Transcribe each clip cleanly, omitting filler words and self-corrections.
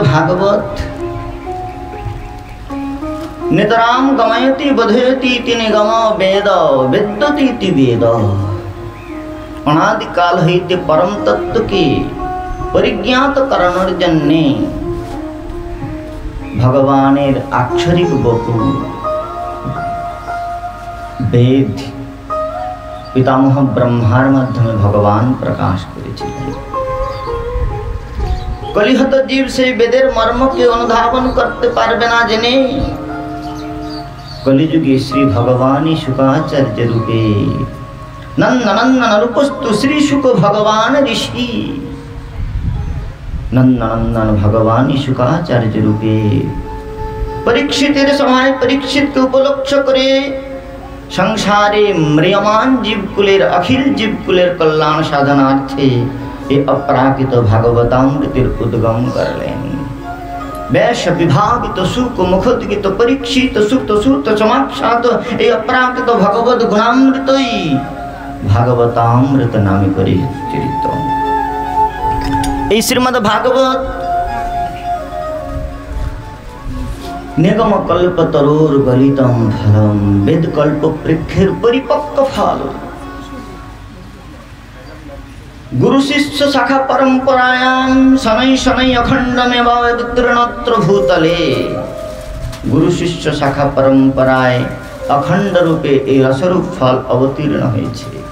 भागवत नितराम गमयति बधयति निगम वेद विद्यति वेद अनादि काल हईते परम तत्व की परिज्ञात करणार जन्ने भगवानेर आक्षरिक बकु वेद पितामह ब्रह्मार माध्यमे भगवान प्रकाश करेছিলেন। कलिहत जीव से वेदेर मर्म के अनुधावन करते पारबे ना जेने कलिजुगे श्री भगवानी शुकाचार्य रूपे नंदनंदन रूपस्तु श्री शुक भगवान ऋषि नंदनंदन भगवानी शुकाचार्य रूपे परीक्षितेर समय परीक्षित के उपलक्ष्य करे संसारे म्रियमान जीवकुलेर अखिल जीवकुलेर कल्याण साधनार्थे ये अपराकित भागवतामृतिर उद्गम करलेन। वैश्य विभावित सुख मुखोद्गित परीक्षित सुत सुत समाक्षात ये अपराकित भगवत गुणामृतई भागवतामृत नामे परिचित। ये श्रीमद् भागवत निगम कल्प तरोर गलितम फलम वेद कल्प वृक्षेर परिपक्व फल गुरु शिष्य शाखा परंपरायां शनै शनै अखंडमेव वितरणत्र भूतले गुरु शिष्य शाखा परंपराय अखंड रूपे ए रसरूप फल अवतीर्ण हয়েছে।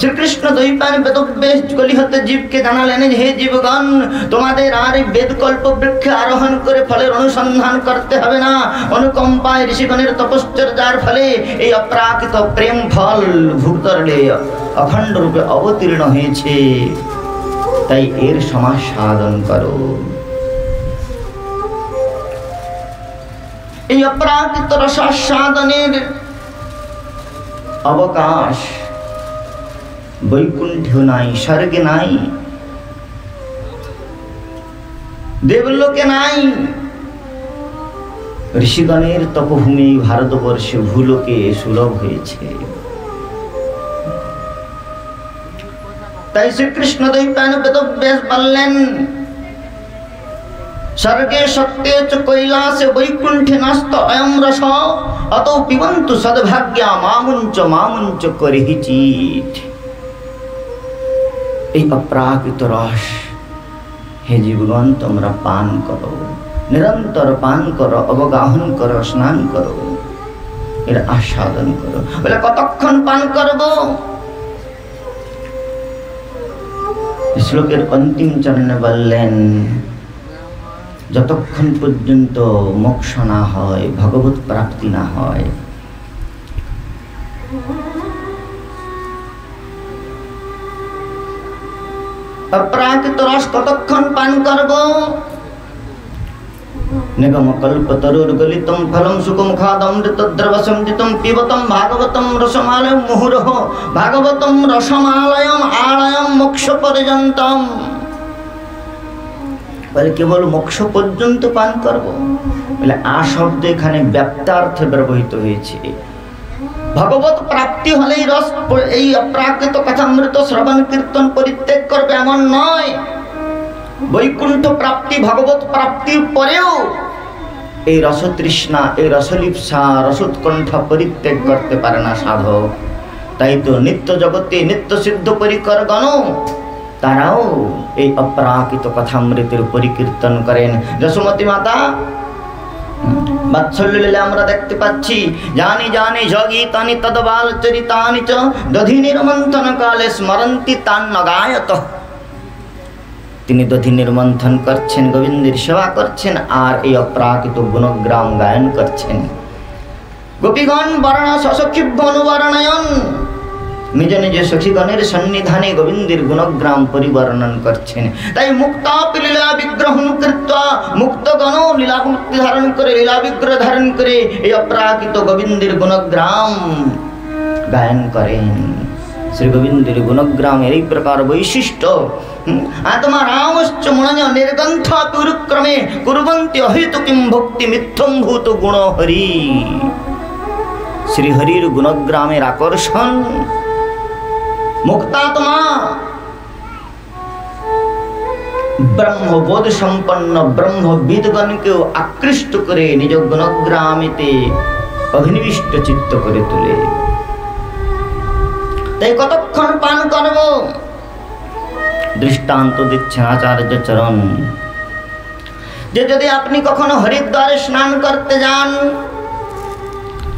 श्री कृष्ण द्वैपायन वेदोपदेश कलिहत जीव के জানালেন हे जीवगण তোমাদের আর वेद कल्प वृक्ष आरोहण करे फलेर अनुसंधान करते হবে না अनुकंपाय ऋषिगणের तपश्चर्यार फले এই অপ্রাকৃত প্রেম ফল ভুক্তরলে अखंड रूपे अवतीर्ण হয়েছে তাই এর সমাজ সাধন করো। এই অপ্রাকৃত রস সাধনের অবকাশ वैकुंठ नाई स्वर्गे नाई देवलोके नाई ऋषिगणेर तपभूमि भारतवर्षे भूलोके सुलभ হয়েছে। তাই শ্রীকৃষ্ণ দ্বৈপায়ন বেদব্যাস বললেন स्वर्गे सत्ये च कैलासे वैकुंठे नस्त अयम रस अतो पिबन्तु सद्भाग्या मामुञ्च करिहिचित्। এই অপ্রাকৃত রস হে জীবগণ তোমরা পান করো নিরন্তর পান করো অবগাহন করো স্নান করো এর আস্বাদন করো। বলে কতক্ষণ পান করব? শ্লোকের অন্তিম চরণে বললেন যতক্ষণ পর্যন্ত মোক্ষ না হয় ভগবত প্রাপ্তি না হয়। अप्राकृत रस कतक्षण पान करब? निगम कल्प तरुर्गलितम फलम सुखमुखादमृतद्रवसंजितम पिबतम भागवतम रसमालयम मुहुरः भागवतम रसमालयम आलयम मोक्ष पर्यन्तम। বলে কেবল মোক্ষ পর্যন্ত পান করব? বলে আ শব্দ এখানে ব্যাপ্তার্থে ব্যবহৃত হয়েছে। भगवत प्राप्ति हलेई रस এই অপ্রাকৃত কথামৃত শ্রবণ কীর্তন পরিত্যাগ করবে এমন নয়। বৈকুণ্ঠ প্রাপ্তি ভগবত প্রাপ্তির পরেও এই রসতৃষ্ণা এই রসলিপ্সা রসোৎকণ্ঠা পরিত্যাগ করতে পারে না সাধক। তাই তো নিত্য জগতে নিত্য সিদ্ধ পরিকর গণ তারাও এই অপ্রাকৃত কথামৃতের পরিকীর্তন করেন। যশোমতী মাতা বাৎসল্য লীলা আমরা দেখতে পাচ্ছি জানি জানি জগীতানি তদবাল চরিতানি চ দধিনির মন্থন কালে স্মরন্তি তান নগায়ত। তিনি দধিনির মন্থন করছেন গোবিন্দের সেবা করছেন আর এই অপ্রাকৃত গুণগ্রাম গায়ন করছেন। গোপীগণ বর্ণ সসখীভ্য অনুবর্ণয়ন নিজ নিজ সখীগণের সন্নিধানে গোবিন্দের গুণগ্রাম পরিবর্ণন করছেন। তাই মুক্তাপি লীলা বিগ্রহ কৃত্বা মুক্তগণ লীলামূর্তি ধারণ করে লীলা বিগ্রহ ধারণ করে এই অপ্রাকৃত গোবিন্দের গুণগ্রাম গায়ন করেন। শ্রী গোবিন্দের গুণগ্রামের এই প্রকার বৈশিষ্ট্য আত্মা রামশ্চ মনজ নির্গন্থা পুরুক্রমে কুর্বন্তি অহেতুকিম ভক্তি মিথ্যম ভূত গুণ হরি। শ্রীহরির গুণগ্রামের আকর্ষণ মুক্তাত্মা ব্রহ্মবোধ সম্পন্ন ব্রহ্মবিদগণকেও আকৃষ্ট করে নিজ গুণগ্রামেতে অভিনিবিষ্ট চিত্ত করে তোলে। তাই কতক্ষণ পান করব? দৃষ্টান্ত দিচ্ছেন আচার্য চরণ, যে যদি আপনি কখনো হরিদ্বারে স্নান করতে যান,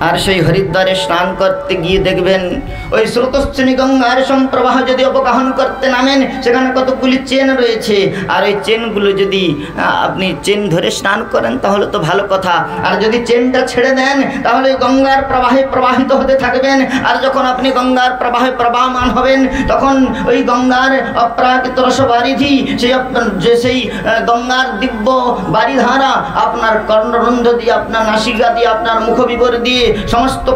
আর সেই হরিদ্বারে স্নান করতে গিয়ে দেখবেন ওই স্রোতস্বিনী গঙ্গার সম্প্রবাহ যদি অবগাহন করতে নামেন, সেখানে কতগুলি চেন রয়েছে, আর ওই চেনগুলো যদি আপনি চেন ধরে স্নান করেন তাহলে তো ভালো কথা, আর যদি চেনটা ছেড়ে দেন তাহলে গঙ্গার প্রবাহে প্রবাহিত হতে থাকবেন। আর যখন আপনি গঙ্গার প্রবাহে প্রবাহমান হবেন, তখন ওই গঙ্গার অপ্রাকৃত রসবারিধি সেই গঙ্গার দিব্য বারিধারা আপনার কর্ণরন্ধ্র দিয়ে, আপনার নাসিকা দিয়ে, আপনার মুখবিবর দিয়ে, সমস্ত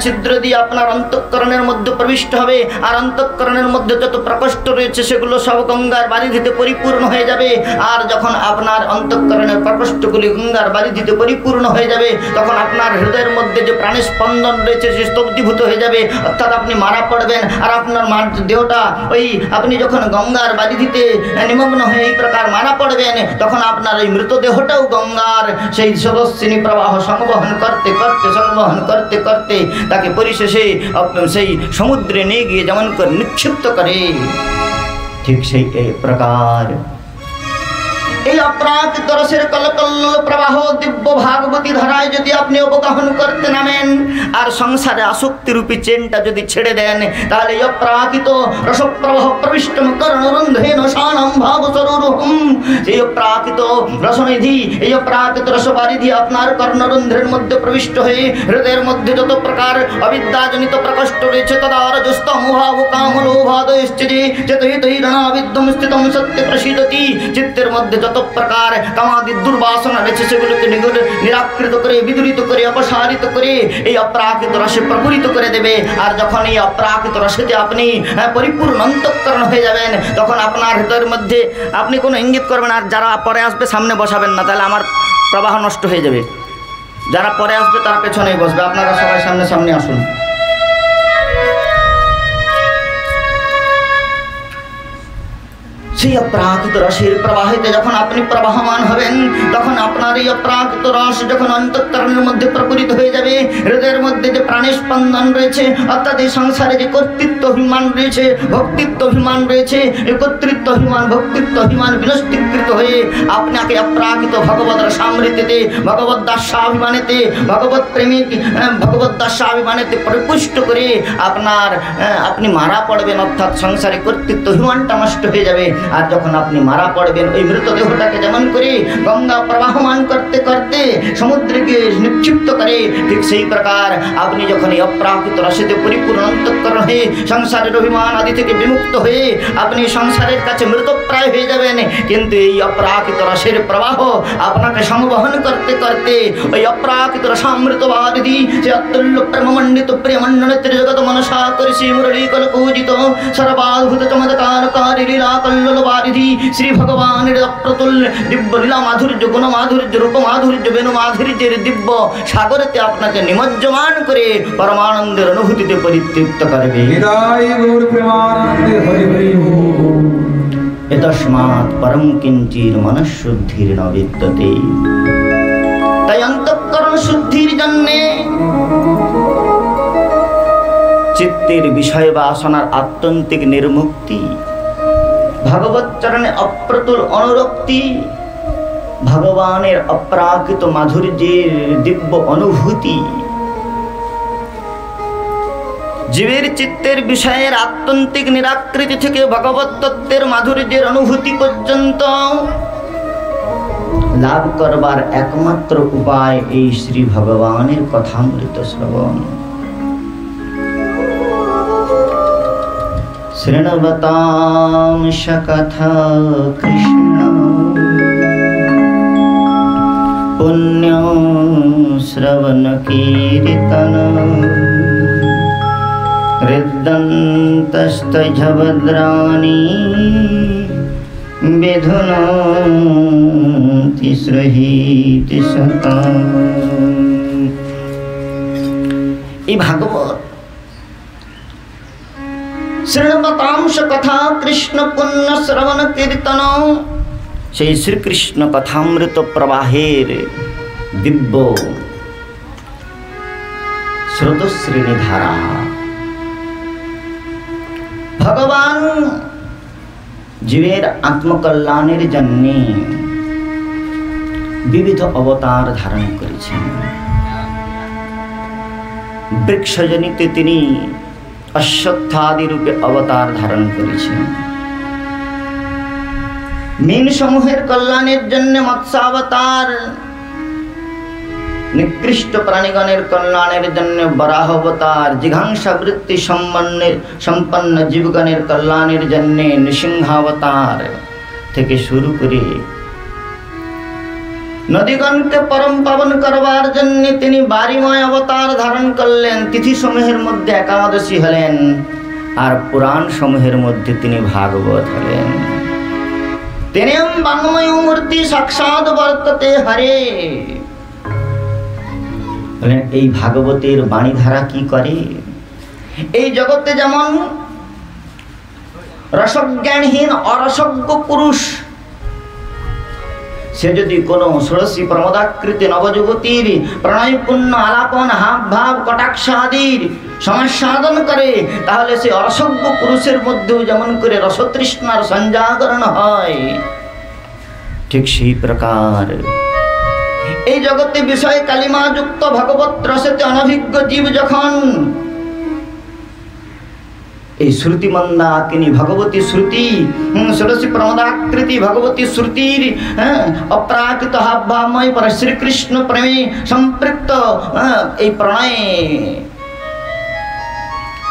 ছিদ্র দিয়ে আপনার অন্তঃকরণের মধ্যে প্রবিষ্ট হবে। আর অন্তঃকরণের মধ্যে যত প্রকোষ্ঠ রয়েছে সেগুলো সব গঙ্গার বারিধিতে পরিপূর্ণ হয়ে যাবে। আর যখন আপনার অন্তঃকরণের প্রকোষ্ঠগুলি গঙ্গার বারিধিতে পরিপূর্ণ হয়ে যাবে, তখন আপনার হৃদয়ের মধ্যে যে প্রাণের স্পন্দন রয়েছে সে স্তব্ধীভূত হয়ে যাবে, অর্থাৎ আপনি মারা পড়বেন। আর আপনার দেহটা ওই আপনি যখন গঙ্গার বারিধিতে নিমগ্ন হয়ে এই প্রকার মারা পড়বেন, তখন আপনার ওই মৃতদেহটাও গঙ্গার সেই স্রোতস্বিনী প্রবাহ সংবহন করতে করতে করতে করতে তাকে পরিশেষে সেই সমুদ্রে নিয়ে গিয়ে যেমন করে নিক্ষিপ্ত করে, ঠিক সেই প্রকার এই অপ্রাকৃত রসের কলকল্লোল প্রবাহ দিব্য ভাগবতী ধারায় যদি আপনি অবগাহন করতে নামেন, আর সংসারে আসক্তিরূপী চেনটা যদি ছেড়ে দেন, তাহলে এই অপ্রাকৃত রসপ্রবাহ প্রবিষ্টম কর্ণরন্ধ্রেণ শানম ভাবস্বরূপম, এই অপ্রাকৃত রসনিধি, এই অপ্রাকৃত রসবারিধি আপনার কর্ণরন্ধ্রের মধ্যে প্রবিষ্ট হয়ে হৃদয়ের মধ্যে যত প্রকার অবিদ্যাজনিত প্রকোষ্ঠ রয়েছে তদারজস্তমভাব কামলোভাদয়শ্চে চেতহিতৈরণাবিদ্যম স্থিতম সত্য প্রসিদতি, চিত্তের মধ্যে যত প্রকার কামাদি দুর্বাসনা রয়েছে সেগুলোকে নিরাকৃত করে, বিদূরিত করে, অপসারিত করে এই অপ্রাকৃত রসে প্রপুরিত করে দেবে। আর যখন এই অপ্রাকৃত রসেতে আপনি পরিপূর্ণ অন্তঃকরণ হয়ে যাবেন, তখন আপনার হৃদয়ের মধ্যে আপনি কোনো ইঙ্গিত করবেন, আর যারা পরে আসবে সামনে বসাবেন না, তাহলে আমার প্রবাহ নষ্ট হয়ে যাবে। যারা পরে আসবে তারা পেছনেই বসবে, আপনারা সবাই সামনে সামনে আসুন। সেই অপ্রাকৃত রসের প্রবাহিতে যখন আপনি প্রবাহমান হবেন, তখন আপনার এই অপ্রাকৃত রস যখন অন্তঃকরণের মধ্যে প্রপুরিত হয়ে যাবে, হৃদয়ের মধ্যে যে প্রাণের স্পন্দন রয়েছে, অর্থাৎ এই সংসারে যে কর্তৃত্ব অভিমান রয়েছে, ভক্তিত্ব অভিমান রয়েছে, এই কর্তৃত্ব অভিমান, ভক্তিত্ব অভিমান বিনষ্টীকৃত হয়ে আপনাকে অপ্রাকৃত ভগবত রসামৃতিতে, ভগবত দাস্যাভিমানেতে, ভগবত প্রেমিক ভগবত দাস্যাভিমানেতে পরিপুষ্ট করে আপনি মারা পড়বেন, অর্থাৎ সংসারে কর্তৃত্ব অভিমানটা নষ্ট হয়ে যাবে। আর যখন আপনি মারা পড়বেন, ওই মৃতদেহটাকে যেমন করে গঙ্গা প্রবাহমান করতে করতে সমুদ্রকে নিক্ষিপ্ত করে, ঠিক সেই প্রকার আপনি যখন এই অপ্রাকৃত রসেতে পরিপূর্ণ অন্তঃকরণ হয়ে সংসারের অভিমান আদি থেকে বিমুক্ত হয়ে আপনি সংসারের কাছে মৃতপ্রায় হয়ে যাবেন, কিন্তু এই অপ্রাকৃত রসের প্রবাহ আপনাকে সংবহন করতে করতে ওই অপ্রাকৃত রসামৃতবাদিদি সে অতুল্য প্রেমমণ্ডিত প্রিয়মণ্ডলিত জগৎ মনসা করি শ্রী মুরলী কলপূজিত সর্বাদ্ভুত চমৎকারকারী লীলা বারিধি শ্রী ভগবানের অপ্রতুল দিব্য লীলা মাধুর্য, গুণ মাধুর্য, রূপ মাধুর্য, বেণু মাধুর্যের দিব্য সাগরেতে আপনাকে নিমজ্জমান করে পরমানন্দের অনুভূতিতে পরিতৃপ্ত করবে। এতস্মাৎ পরম কিঞ্চির মনঃশুদ্ধির ন বিদ্যতে। তাই অন্তঃকরণ শুদ্ধির জন্যে চিত্তের বিষয় বাসনার আত্যন্তিক নির্মুক্তি, ভগবত চরণে অপ্রতুল অনুরক্তি, ভগবানের অপ্রাকৃত মাধুর্যের দিব্য অনুভূতি, জীবের চিত্তের বিষয়ের আত্যন্তিক নিরাকৃতি থেকে ভগবত তত্ত্বের মাধুর্যের অনুভূতি পর্যন্ত লাভ করবার একমাত্র উপায় এই শ্রী ভগবানের কথামৃত শ্রবণ। শৃণবতাম সকথা কৃষ্ণ পুণ্য শ্রবণ কীর্তন হৃদন্তস্তভদ্রাণি বিধুনন্তি শ্রীহিতি সতাম। এই ভাগবত শৃণবতাংশ কথা কৃষ্ণ পুণ্য শ্রবণ কীর্তন সেই শ্রীকৃষ্ণ কথামৃত প্রবাহের দিব্য স্রোতশ্রেণী ধারা। ভগবান জীবের আত্মকল্যাণের জন্য বিবিধ অবতার ধারণ করেছেন। বৃক্ষজনিতে তিনি অশ্বত্থাদি রূপে অবতার ধারণ করেছেন। মীন সমূহের কল্যাণের জন্য মৎস্যাবতার, নিকৃষ্ট প্রাণীগণের কল্যাণের জন্য বরাহ অবতার, জিঘাংসা বৃত্তি সম্পন্ন জীবগণের কল্যাণের জন্য নৃসিংহাবতার থেকে শুরু করে নদীগণকে পরম পাবন করবার জন্য তিনি বারিময় অবতার ধারণ করলেন। তিথি সমূহের মধ্যে একাদশী হলেন, আর পুরাণ সমূহের মধ্যে তিনি ভাগবত হলেন। তেনেম বাংময় মূর্তি সাক্ষাৎ বর্ততে হরে। এই ভাগবতের বাণীধারা কি করে? এই জগতে যেমন রসজ্ঞানহীন অরসজ্ঞ পুরুষ, সে যদি কোনো ষোড়শী প্রমদাকৃতি নবযুবতীর প্রণয়পূর্ণ আলাপন হাব ভাব কটাক্ষাদির সমাস্বাদন করে, তাহলে সে অরসজ্ঞ পুরুষের মধ্যেও যেমন করে রসতৃষ্ণার সঞ্জাগরণ হয়, ঠিক সেই প্রকার এই জগতে বিষয় কালিমাযুক্ত ভগবত রসেতে অনভিজ্ঞ জীব যখন এই শ্রুতি মন্দাকিনী ভগবতী শ্রুতি ষোড়শী প্রমদাকৃতি ভগবতী শ্রুতির অপ্রাকৃত হাবভাবময় পর শ্রীকৃষ্ণ প্রেমে সম্পৃক্ত এই প্রণয়ে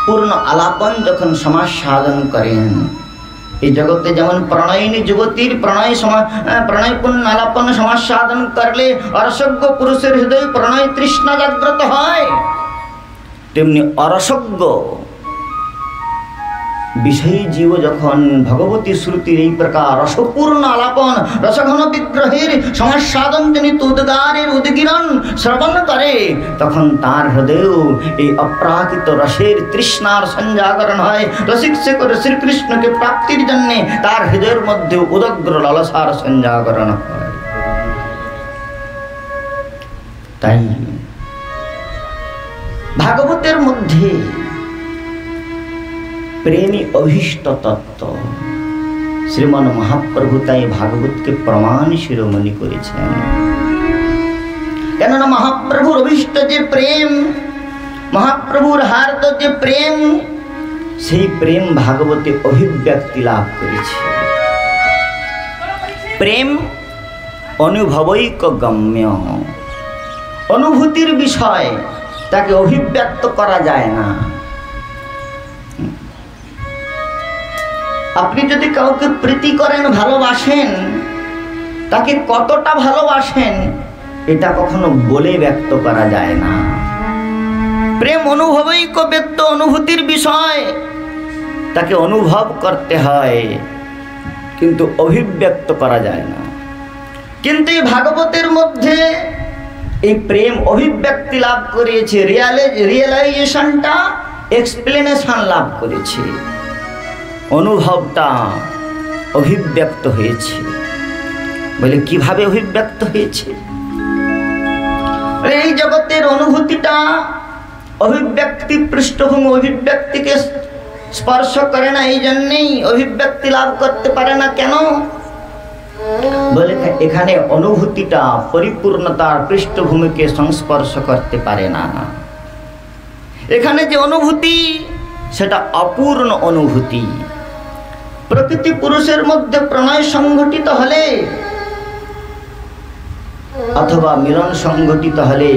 পূর্ণ আলাপন যখন সমাস্বাদন করেন, এই জগতে যেমন প্রণয়িনী যুবতীর প্রণয়পূর্ণ আলাপন সমাস্বাদন করলে অরসজ্ঞ পুরুষের হৃদয় প্রণয় তৃষ্ণা জাগ্রত হয়, তেমনি অরসজ্ঞ বিষয়ী জীব যখন ভগবতী শ্রুতির এই প্রকার রসপূর্ণ আলাপন রসঘন বিগ্রহের সমাস্বাদনজনিত উদ্গারের উদ্গীরণ শ্রবণ করে, তখন তার হৃদয়েও এই অপ্রাকৃত রসের তৃষ্ণার সঞ্জাগরণ হয়। রসিক সে করে শ্রীকৃষ্ণকে প্রাপ্তির জন্যে তার হৃদয়ের মধ্যে উদগ্র লালসার সঞ্জাগরণ হয়। তাই ভাগবতের মধ্যে প্রেমী অভীষ্ট তত্ত্ব শ্রীমন মহাপ্রভু তাই ভাগবতকে প্রমাণ শিরোমণি করেছেন। কেননা মহাপ্রভুর অভীষ্ট যে প্রেম, মহাপ্রভুর হার্দ যে প্রেম, সেই প্রেম ভাগবতে অভিব্যক্তি লাভ করেছে। প্রেম অনুভবৈক গম্য, অনুভূতির বিষয়, তাকে অভিব্যক্ত করা যায় না। আপনি যদি কাউকে প্রীতি করেন, ভালোবাসেন, তাকে কতটা ভালোবাসেন এটা কখনো বলে ব্যক্ত করা যায় না। প্রেম অনুভবৈক ব্যক্ত, অনুভূতির বিষয়, তাকে অনুভব করতে হয়, কিন্তু অভিব্যক্ত করা যায় না। কিন্তু এই ভাগবতের মধ্যে এই প্রেম অভিব্যক্তি লাভ করেছে, রিয়েলাইজেশনটা এক্সপ্লেনেশন লাভ করেছে, অনুভবটা অভিব্যক্ত হয়েছে। বলে কিভাবে অভিব্যক্ত হয়েছে? এই জগতের অনুভূতিটা অভিব্যক্তি পৃষ্ঠভূমি, অভিব্যক্তিকে স্পর্শ করে না, এই জন্যেই অভিব্যক্তি লাভ করতে পারে না। কেন? বলে এখানে অনুভূতিটা পরিপূর্ণতার পৃষ্ঠভূমিকে সংস্পর্শ করতে পারে না। এখানে যে অনুভূতি, সেটা অপূর্ণ অনুভূতি। প্রকৃতি পুরুষের মধ্যে প্রণয় সংঘটিত হলে অথবা মিলন সংঘটিত হলে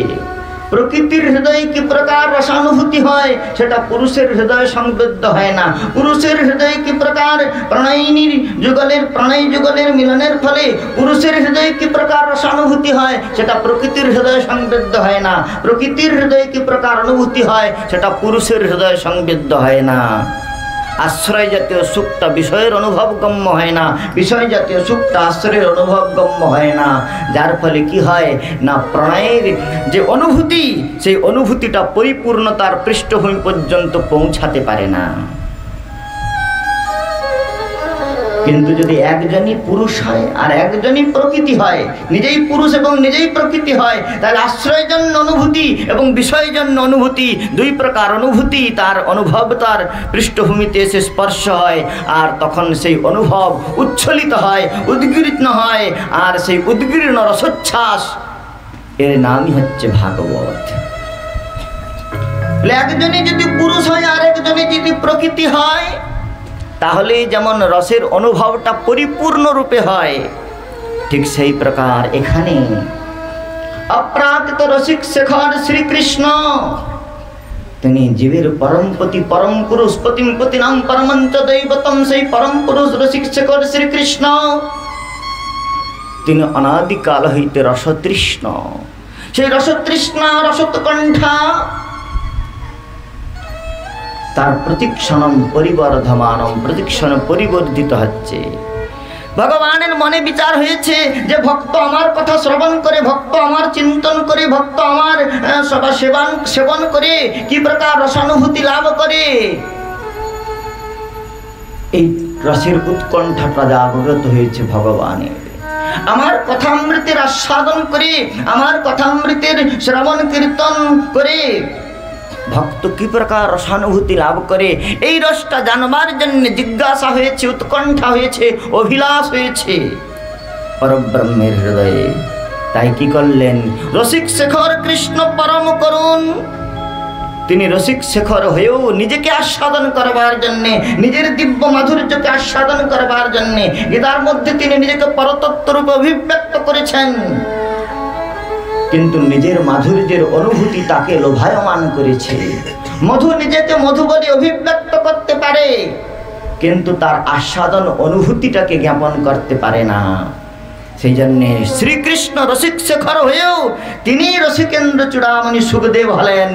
প্রকৃতির হৃদয়ে কি প্রকার রসানুভূতি হয়, সেটা পুরুষের হৃদয় সংবেদ্য হয় না। পুরুষের হৃদয়ে কি প্রকার প্রণয়িনীর প্রণয় যুগলের মিলনের ফলে পুরুষের হৃদয়ে কি প্রকার রসানুভূতি হয়, সেটা প্রকৃতির হৃদয় সংবেদ্য হয় না। প্রকৃতির হৃদয়ে কি প্রকার অনুভূতি হয়, সেটা পুরুষের হৃদয় সংবেদ্য হয় না। আশ্রয় জাতীয় সুখটা বিষয়ের অনুভবগম্য হয় না, বিষয় জাতীয় সুখটা আশ্রয়ের অনুভবগম্য হয় না। যার ফলে কি হয় না, প্রণয়ের যে অনুভূতি, সেই অনুভূতিটা পরিপূর্ণতার পৃষ্ঠভূমি পর্যন্ত পৌঁছাতে পারে না। কিন্তু যদি একজনই পুরুষ হয় আর একজনই প্রকৃতি হয়, নিজেই পুরুষ এবং নিজেই প্রকৃতি হয়, তাহলে আশ্রয়জন্য অনুভূতি এবং বিষয়জন্য অনুভূতি, দুই প্রকার অনুভূতি তার অনুভব তার পৃষ্ঠভূমিতে এসে স্পর্শ হয়, আর তখন সেই অনুভব উচ্ছ্বলিত হয়, উদ্গীর্ণ হয়, আর সেই উদ্গীর্ণ রসোচ্ছ্বাস এর নামই হচ্ছে ভাগবত। একজনই যদি পুরুষ হয় আর একজনই যদি প্রকৃতি হয়, তাহলে যেমন রসের অনুভবটা পরিপূর্ণ রূপে হয়, ঠিক সেই প্রকার এখানে অপ্রাকৃত রসিক শেখর শ্রীকৃষ্ণ, তিনি জীবের পরমপতি পরম পুরুষ পতিম পতিনাম পরমঞ্চ দৈবতম, সেই পরম পুরুষ রসিক শেখর শ্রীকৃষ্ণ, তিনি অনাদিকাল হইতে রসতৃষ্ণ। সেই রসতৃষ্ণা রসৎকণ্ঠা তার প্রতিক্ষণম পরিবর্ধমানম, প্রতিক্ষণ পরিবর্ধিত হচ্ছে। ভগবানের মনে বিচার হয়েছে যে ভক্ত আমার কথা শ্রবণ করে, ভক্ত আমার চিন্তন করে, ভক্ত আমার সেবন করে কি প্রকার রসানুভূতি লাভ করে, এই রসের উৎকণ্ঠাটা জাগ্রত হয়েছে ভগবানের। আমার কথামৃতের আস্বাদন করে, আমার কথামৃতের শ্রবণ কীর্তন করে ভক্ত কি প্রকার রসানুভূতি লাভ করে, এই রসটা জানবার জন্য জিজ্ঞাসা হয়েছে, উৎকণ্ঠা হয়েছে, অভিলাষ হয়েছে পরব্রহ্মের হৃদয়ে। তাই কি করলেন? রসিক শেখর কৃষ্ণ পরম করুণ, তিনি রসিক শেখর হয়েও নিজেকে আস্বাদন করবার জন্যে, নিজের দিব্য মাধুর্যকে আস্বাদন করবার জন্যে গীতার মধ্যে তিনি নিজেকে পরতত্ত্বরূপে অভিব্যক্ত করেছেন। কিন্তু নিজের মাধুর্যের অনুভূতি তাকে লোভায়মান করেছে। মধু নিজেকে মধু বলে অভিব্যক্ত করতে পারে, কিন্তু তার আস্বাদন অনুভূতিটাকে জ্ঞাপন করতে পারে না। সেই জন্যে শ্রীকৃষ্ণ রসিক শেখর হয়েও তিনি রসিকেন্দ্র চূড়ামণি সুখদেব হলেন।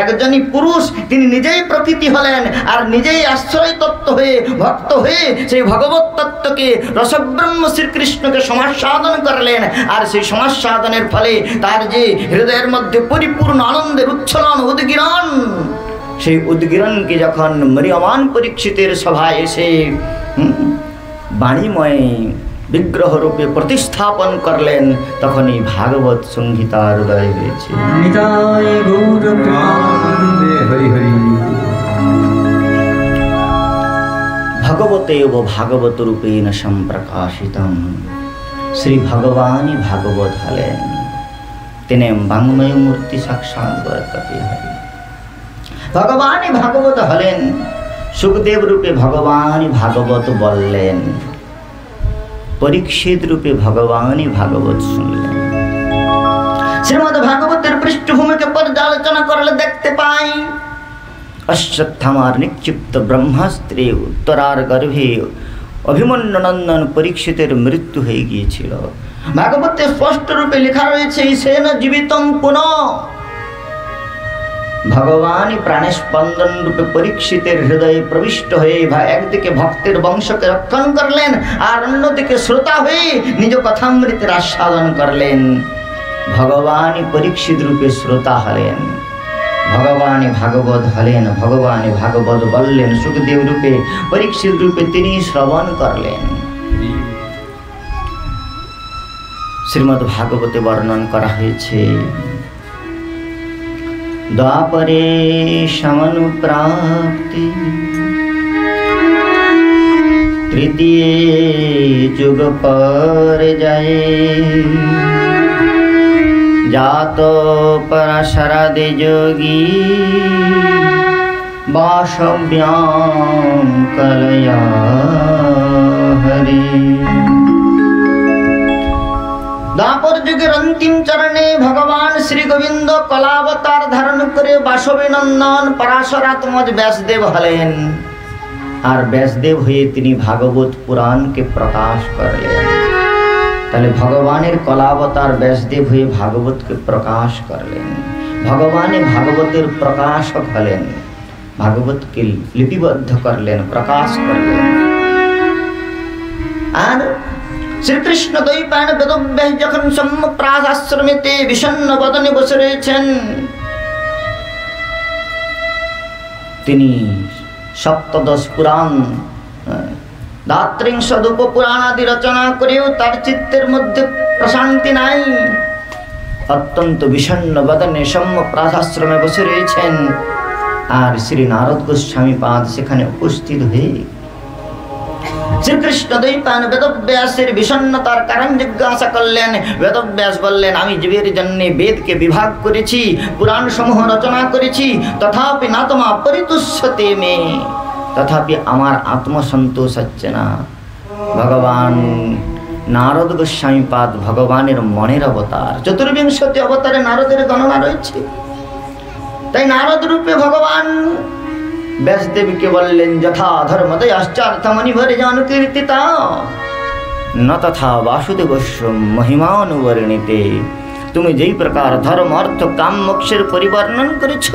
একজনই পুরুষ, তিনি নিজেই প্রকৃতি হলেন, আর নিজেই আশ্রয় তত্ত্ব হয়ে ভক্ত হয়ে সেই ভগবত তত্ত্বকে রসব্রহ্ম শ্রীকৃষ্ণকে সমাস্বাদন করলেন। আর সেই সমাস্বাদনের ফলে তার যে হৃদয়ের মধ্যে পরিপূর্ণ আনন্দের উচ্ছলন উদ্গীরণ, সেই উদ্গীরণকে যখন ম্রিয়মান পরীক্ষিতের সভায় এসে বাণীময় বিগ্রহ রূপে প্রতিস্থাপন করলেন, তখনই ভাগবত সংহিতা হৃদয় হয়েছে। ভগবতেব ভাগবত রূপেণ সম্প্রকাশিতম, শ্রী ভগবানই ভাগবত হলেন। তিনি বাংময় মূর্তি সাক্ষাৎ বরকতে হরি। ভগবানই ভাগবত হলেন, সুখদেব রূপে ভগবানই ভাগবত বললেন, পরীক্ষিত রূপে ভগবানই ভাগবত শুনলেন। শ্রীমদ্ ভাগবতের পৃষ্ঠভূমিকে পর্যালোচনা করলে দেখতে পাই অশ্বত্থামার নিক্ষিপ্ত ব্রহ্মাস্ত্রে উত্তরার গর্ভে অভিমন্যু নন্দন পরীক্ষিতের মৃত্যু হয়ে গিয়েছিল। ভাগবতে স্পষ্ট রূপে লেখা রয়েছে, সেন জীবিতং পুনঃ। ভগবানই প্রাণস্পন্দন রূপে পরীক্ষিতের হৃদয়ে প্রবিষ্ট হয়ে একদিকে ভক্তের বংশকে রক্ষণ করলেন, আর অন্যদিকে শ্রোতা হয়ে নিজ কথামৃতের আস্বাদন করলেন। ভগবানই পরীক্ষিত রূপে শ্রোতা হলেন, ভগবানই ভাগবত হলেন, ভগবানই ভাগবত বললেন। সুখদেব রূপে পরীক্ষিত রূপে তিনি শ্রবণ করলেন। শ্রীমদ্ ভাগবতে বর্ণন করা হয়েছে, দ্বাপরে সমনুপ্রাপ্তি তৃতীয় যুগ পর্যায়ে জাত পরাশরাদে যোগী বাসব্যাম কলয়া হরি। দ্বাপর যুগের অন্তিম চরণে ভগবান শ্রী গোবিন্দ কলাবতার ধারণ করে বাসবী নন্দন পরাশরাত্মজ ব্যাসদেব হলেন। আর ব্যাসদেব হয়ে তিনি ভাগবত পুরাণকে প্রকাশ করলেন। তাহলে ভগবানের কলাবতার ব্যাসদেব হয়ে ভাগবতকে প্রকাশ করলেন। ভগবানই ভাগবতের প্রকাশক হলেন, ভাগবতকে লিপিবদ্ধ করলেন, প্রকাশ করলেন। আর শ্রীকৃষ্ণ দ্বৈপায়ন বেদব্যাস যখন সম্প্রাস আশ্রমেতে বিষণ্ণ বদনে বসে রয়েছেন, তিনি সপ্তদশ পুরাণ ধাত্রিংশদূপ পুরাণাদি রচনা করেও তার চিত্তের মধ্যে প্রশান্তি নাই। অত্যন্ত বিষণ্ণ বদনে সম্যপ্রাসাশ্রমে বসে রয়েছেন। আর শ্রী নারদ গোস্বামী পাদ সেখানে উপস্থিত হয়ে শ্রীকৃষ্ণ দ্বৈপায়ন বেদব্যাসের বিষণ্ণতার কারণ জিজ্ঞাসা করলেন। বেদব্যাস বললেন, আমি জীবের জন্য বেদকে বিভাগ করেছি, পুরাণ সমূহ রচনা করেছি, তথাপি না তোমা পরিতুষ্যতে মে, তথাপি আমার আত্মসন্তোষ হচ্ছে না। ভগবান নারদ গোস্বামী পাদ ভগবানের মনের অবতার। চতুর্বিংশতি অবতারে নারদের গণনা রয়েছে। তাই নারদ রূপে ভগবান ব্যাসদেবীকে বললেন, যথা ধর্মদয়াশ্চার্থমণিভরে জানুকীর্তিতা ন তথা বাসুদেবস্য মহিমানুবর্ণিতে। তুমি যেই প্রকার ধর্ম অর্থ কাম মোক্ষের পরিবর্ণন করেছ,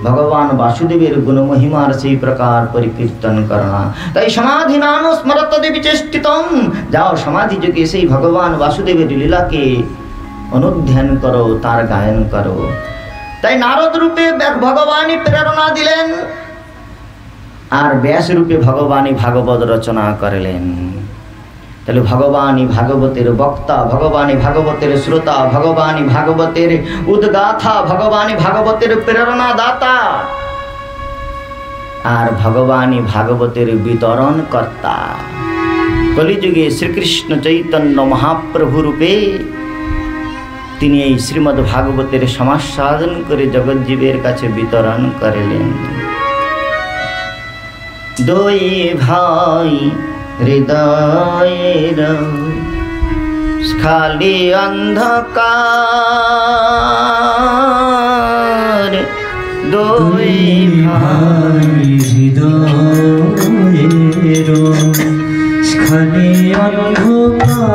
ভগবান বাসুদেবের গুণ মহিমার সেই প্রকার পরিকীর্তন করো না। তাই সমাধি নাম স্মরত দেবী চেষ্টিতম, যাও সমাধি যুগে সেই ভগবান বাসুদেবের লীলাকে অনুধ্যান করো, তার গায়ন করো। তাই নারদ রূপে ভগবানই প্রেরণা দিলেন, আর ব্যাস রূপে ভগবানই ভাগবত রচনা করলেন। তাহলে ভগবানই ভাগবতের বক্তা, ভগবানই ভাগবতের শ্রোতা, ভগবানই ভাগবতের উদ্গাথা, ভগবানই ভাগবতের প্রেরণা দাতা, আর ভগবানই ভাগবতের বিতরণ কর্তা। কলিযুগে শ্রীকৃষ্ণ চৈতন্য মহাপ্রভু রূপে তিনি এই শ্রীমদ্ ভাগবতের সমাস্বাদন করে জগজ্জীবের কাছে বিতরণ করলেন। দুই ভাই হৃদয়ের খালি অন্ধকার, দুই ভাই হৃদয়ের খালি অন্ধকার,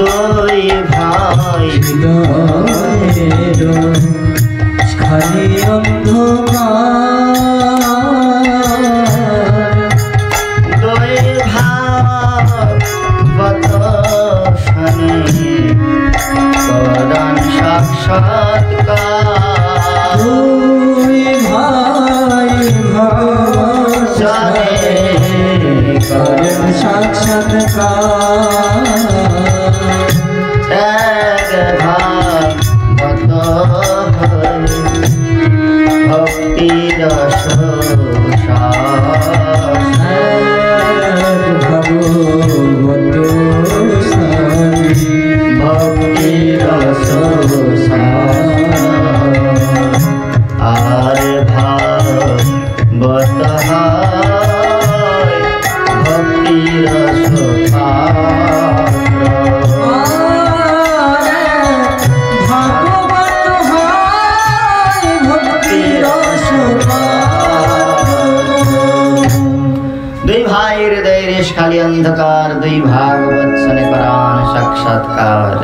দুই ভাই হৃদয়ের খালি অন্ধকার, দুই ভাগবত শোনে করেন সাক্ষাৎকার, দুই ভাই ভাগবত শোনে করেন সাক্ষাৎকার, এক ভাগবত ভক্তি রস ভগবত ভক্তি রস আর ভাগবত ভক্তি রস খালি অন্ধকার, দুই ভাগবত শোনে করান সাক্ষাৎকার।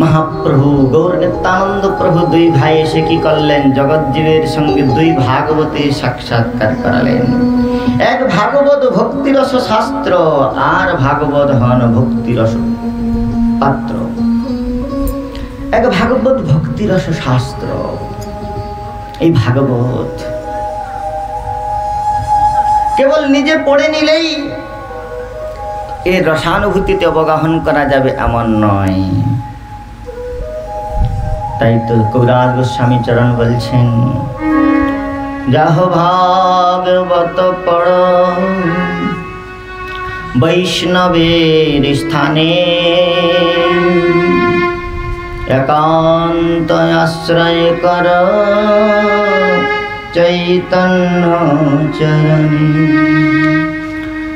মহাপ্রভু গৌর নিত্যানন্দ প্রভু দুই ভাই এসে কি করলেন? জগজ্জীবের সঙ্গে দুই ভাগবতী সাক্ষাৎকার করালেন। এক ভাগবত ভক্তিরস শাস্ত্র, আর ভাগবত হন ভক্তিরস পাত্র। এক ভাগবত ভক্তিরস শাস্ত্র, এই ভাগবত কেবল নিজে পড়ে নিলেই এর রসানুভূতিতে অবগাহন করা যাবে এমন নয়। তাই তো কবিরাজ গোস্বামী চরণ বলছেন, যাহ ভাগবত পড় বৈষ্ণবের স্থানে, একান্ত আশ্রয় কর চৈতন্য চরণে।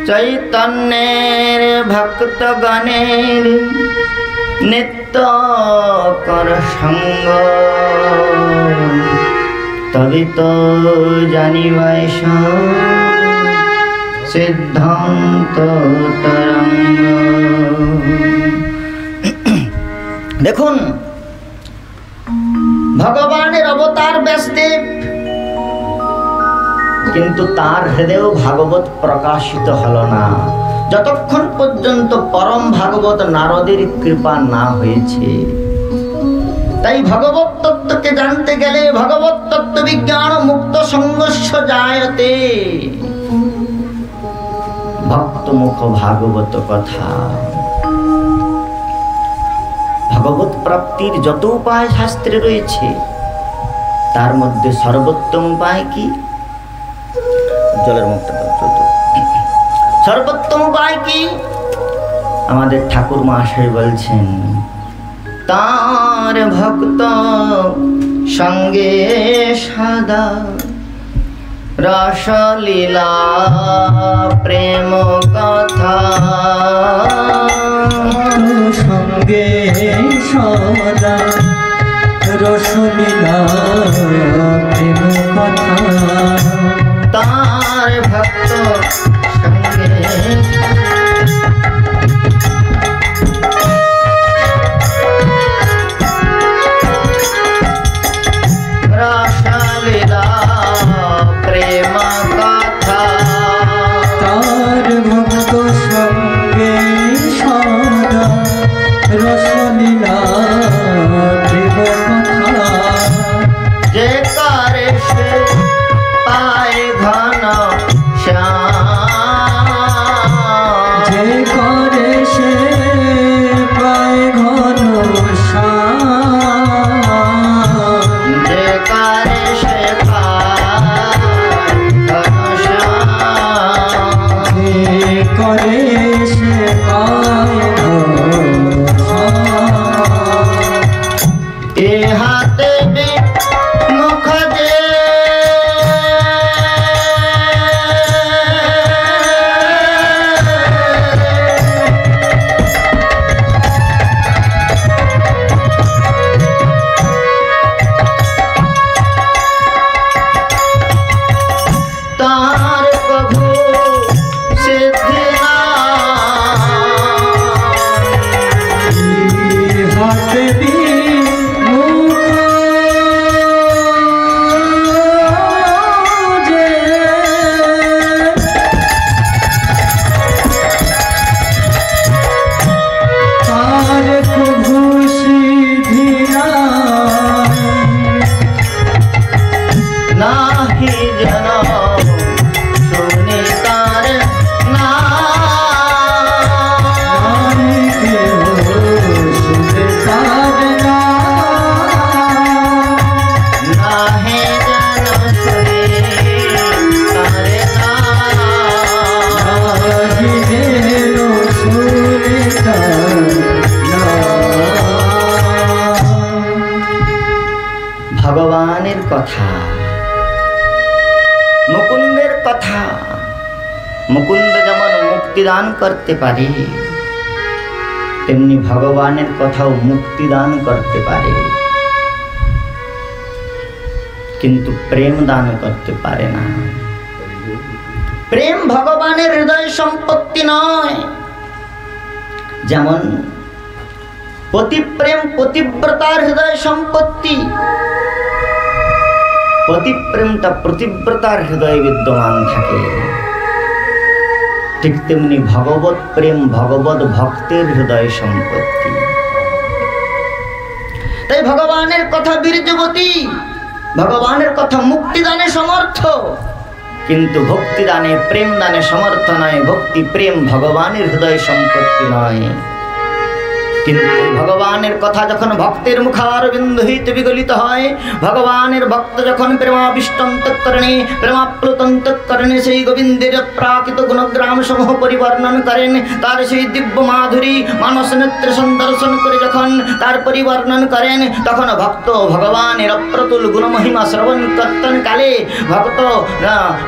চৈতন্যের ভক্তগণের নিত্য কর সঙ্গ, তবে তো জানিবাই সিদ্ধান্ত তরঙ্গ। দেখুন, ভগবানের অবতার ব্যাসদেব, কিন্তু তার হৃদয়েও ভাগবত প্রকাশিত হলো না যতক্ষণ পর্যন্ত পরম ভাগবত নারদের কৃপা না হয়েছে। তাই ভগবত তত্ত্ব তত্ত্বকে জানতে গেলে ভগবত তত্ত্ব বিজ্ঞান মুক্ত সংঘর্ষ জায়তে। ভক্ত মুখ ভাগবত কথা। ভগবত প্রাপ্তির যত উপায় শাস্ত্রে রয়েছে তার মধ্যে সর্বোত্তম উপায় কি? জলের মুখটা সর্বোত্তম উপায় কি? আমাদের ঠাকুর মহাশয় বলছেন, তার ভক্ত সঙ্গে সদা রসলীলা প্রেম কথা, সঙ্গে সদা রসলীলা প্রেম কথা, তার ভক্ত সঙ্গে রসলীলা প্রেম কথা, তার ভক্ত সঙ্গে সদা রসলীলা প্রেম কথা, যে করে সে পায় ঘন শ্যাম, যে করে সে পায় ঘন শ্যাম, যে করে সে পায় ঘন শ্যাম, যে করে সে পায় ঘন শ্যাম। এ হাতে মুখ যে তার প্রভু সিদ্ধি হাতে মুখ যে তার প্রভু সিদ্ধি নাহি যেন শুনি তার নাম, নাহি যেন শুনি তার ভগবানের কথা, মুকুন্দের কথা। মুকুন্দ যেমন মুক্তিদান করতে পারে তেমনি ভগবানের কথাও মুক্তিদান করতে পারে, কিন্তু প্রেম দান করতে পারে না। প্রেম ভগবানের হৃদয় সম্পত্তি নয়। যেমন পতিপ্রেম পতিব্রতার হৃদয় সম্পত্তি, পতিপ্রেমটা পতিব্রতার হৃদয়ে বিদ্যমান থাকে, ঠিক তেমনি ভগবত প্রেম ভগবত ভক্তের হৃদয় সম্পত্তি। তাই ভগবানের কথা বীর্যবতী, ভগবানের কথা মুক্তিদানে সমর্থ, কিন্তু ভক্তিদানে প্রেম দানে সমর্থ নয়। ভক্তি প্রেম ভগবানের হৃদয় সম্পত্তি নয়। কিন্তু ভগবানের কথা যখন ভক্তের মুখারবিন্দ হইতে বিগলিত হয়, ভগবানের ভক্ত যখন প্রেমাবিষ্ট অন্তঃকরণে প্রেমাপ্লুত অন্তঃকরণে সেই গোবিন্দের প্রাকৃত গুণগ্রাম সমূহ পরিবর্ণন করেন, তার সেই দিব্য মাধুরী মানস নেত্রে সন্দর্শন করে যখন তার পরিবর্ণন করেন, তখন ভক্ত ভগবানের অপ্রতুল গুণমহিমা শ্রবণ কীর্তন কালে ভক্ত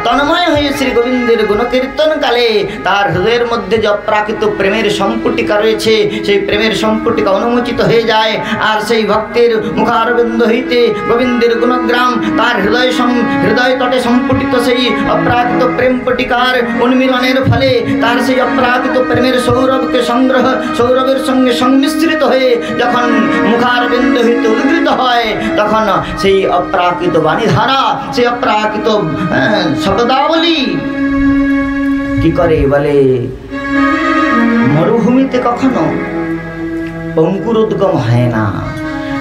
তন্ময় হয়ে শ্রী গোবিন্দের গুণকীর্তন কালে তার হৃদয়ের মধ্যে যে অপ্রাকৃত প্রেমের সম্পুটিকা রয়েছে, সেই প্রেমের সম্পুটিকা অনুমোচিত হয়ে যায়। আর সেই ভক্তের মুখারবিন্দ হইতে গোবিন্দের গুণগ্রাম তার হৃদয় তটে সম্পুটিত সেই অপ্রাকৃত প্রেম পটিকার উন্মিলনের ফলে তার সেই অপ্রাকৃত প্রেমের সৌরভকে সৌরভের সঙ্গে সংমিশ্রিত হয়ে যখন মুখারবিন্দ হইতে উদ্গৃত হয়, তখন সেই অপ্রাকৃত বাণীধারা, সেই অপ্রাকৃত শব্দাবলী কি করে বলে, মরুভূমিতে কখনো অঙ্কুরোদ্গম হয় না,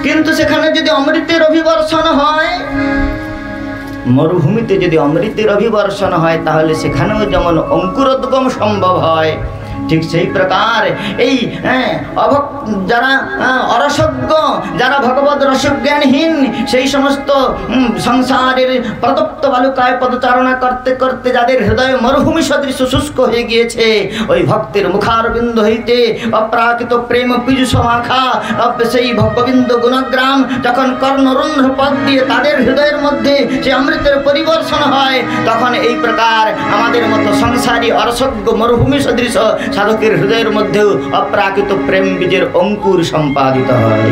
কিন্তু সেখানে যদি অমৃতের অভিবর্ষণ হয়, মরুভূমিতে যদি অমৃতের অভিবর্ষণ হয়, তাহলে সেখানেও যেমন অঙ্কুরোদ্গম সম্ভব হয়, ঠিক সেই প্রকার এই যারা অরসজ্ঞ, যারা ভগবত রসজ্ঞানহীন, সেই সমস্ত সংসারের প্রদত্ত বালুকায় পদচারণা করতে করতে যাদের হৃদয় মরুভূমি সদৃশ শুষ্ক হয়ে গিয়েছে, ওই ভক্তের মুখারবিন্দ হইতে অপ্রাকৃত প্রেম পীযুষ মাখা সেই ভক্তবিন্দ গুণগ্রাম যখন কর্ণরুন্ধ্র পদ দিয়ে তাদের হৃদয়ের মধ্যে সে অমৃতের পরিবর্ষণ হয়, তখন এই প্রকার আমাদের মতো সংসারী অরসজ্ঞ মরুভূমি সদৃশ সাধকের হৃদয়ের মধ্যেও অপ্রাকৃত প্রেম বীজের অঙ্কুর সম্পাদিত হয়।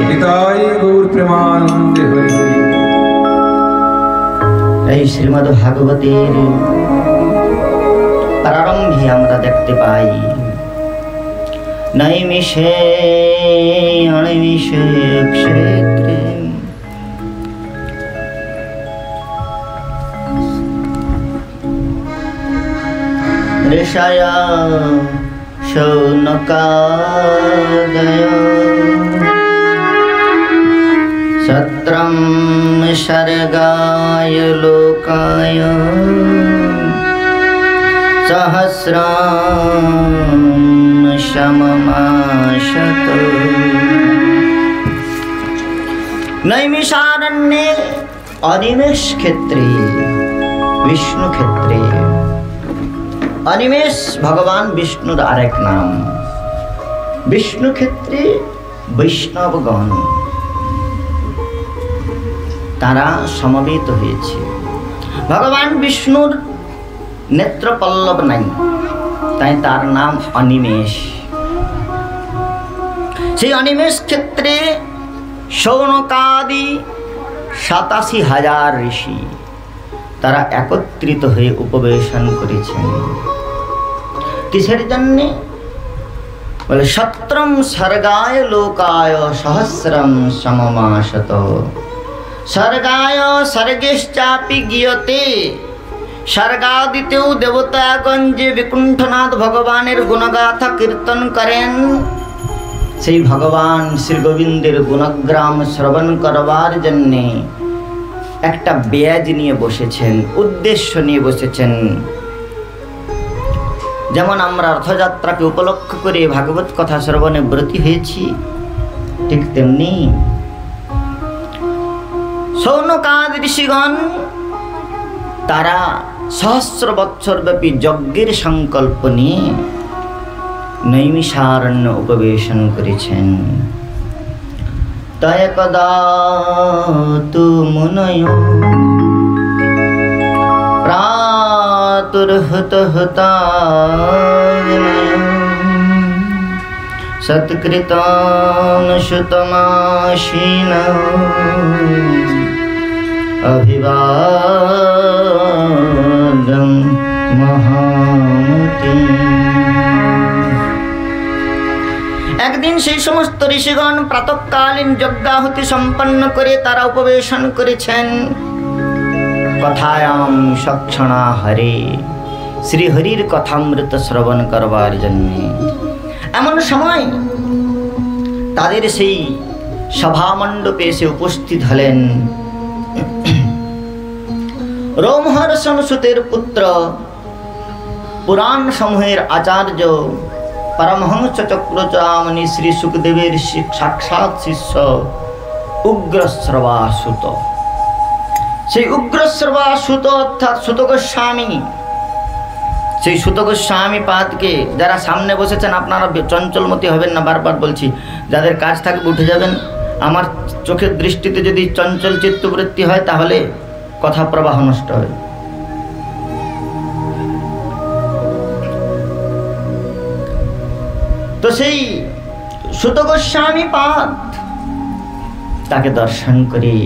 এই শ্রীমদ্ ভাগবতের প্রারম্ভে আমরা দেখতে পাই নৈমিষে অনিমিষে ক্ষেত্রে ঋষয়া শৌনকাদয় সত্রম সর্গায় লোকায় সহস্রাম সমমাশত। নৈমিষারণ্যে অনিমেষ ক্ষেত্রে, বিষ্ণু ক্ষেত্রে, অনিমেষ ভগবান বিষ্ণুর আরেক নাম। বিষ্ণু ক্ষেত্রে বৈষ্ণবগণ তারা সমবেত হয়েছে। ভগবান বিষ্ণুর নেত্রপল্লব নাই, তাই তার নাম অনিমেষ। সেই অনিমেষ ক্ষেত্রে শৌনকাদি 87,000 ঋষি তারা একত্রিত হয়ে উপবেশন করেছেন। কিসের জন্যে? বলে সত্রম স্বর্গায় লোকায় সহস্রম সমমাশত। স্বর্গায় স্বর্গেশ্চাপি গীয়তে, স্বর্গাদিতেও দেবতাগণ যে বিকুণ্ঠনাথ ভগবানের গুণগাথা কীর্তন করেন, সেই ভগবান শ্রী গোবিন্দের গুণগ্রাম শ্রবণ করবার জন্যে একটা ব্যাজ নিয়ে বসেছেন, উদ্দেশ্য নিয়ে বসেছেন। যেমন আমরা রথযাত্রাকে উপলক্ষ করে ভাগবত কথা শ্রবণে ব্রতী হয়েছি, ঠিক তেমনি শৌনকাদি ঋষিগণ তারা সহস্র বৎসর ব্যাপী যজ্ঞের সংকল্প নিয়ে নৈমিষারণ্য উপবেশন করেছেন। তয় কদা তু মুনয় প্রাতুর্হুত হুতাবিনয় সৎকৃতান সুতমাশীন অভিবাদম মহামতি। একদিন সেই সমস্ত ঋষিগণ প্রাতঃকালীন যজ্ঞাহুতি সম্পন্ন করে তারা উপবেশন করেছেন কথায়াম সক্ষণা হরে, শ্রীহরির কথামৃত শ্রবণ করবার জন্য। এমন সময় তাদের সেই সভামণ্ডপে এসে উপস্থিত হলেন রোমহর্ষণ সুতের পুত্র, পুরাণ সমূহের আচার্য, পরমহংস চক্রচামনি শ্রী সুখদেবের সাক্ষাৎ শিষ্য উগ্রশ্রবাসুত। সেই উগ্রশ্রবাসুত অর্থাৎ সুত গোস্বামী, সেই সুত গোস্বামী পাদকে যারা সামনে বসেছেন, আপনারা চঞ্চলমতি হবেন না, বারবার বলছি, যাদের কাজ থাকবে উঠে যাবেন। আমার চোখের দৃষ্টিতে যদি চঞ্চল চিত্তবৃত্তি হয় তাহলে কথা প্রবাহ নষ্ট হয়। তো সেই সুত গোস্বামী পাদ তাকে দর্শন করে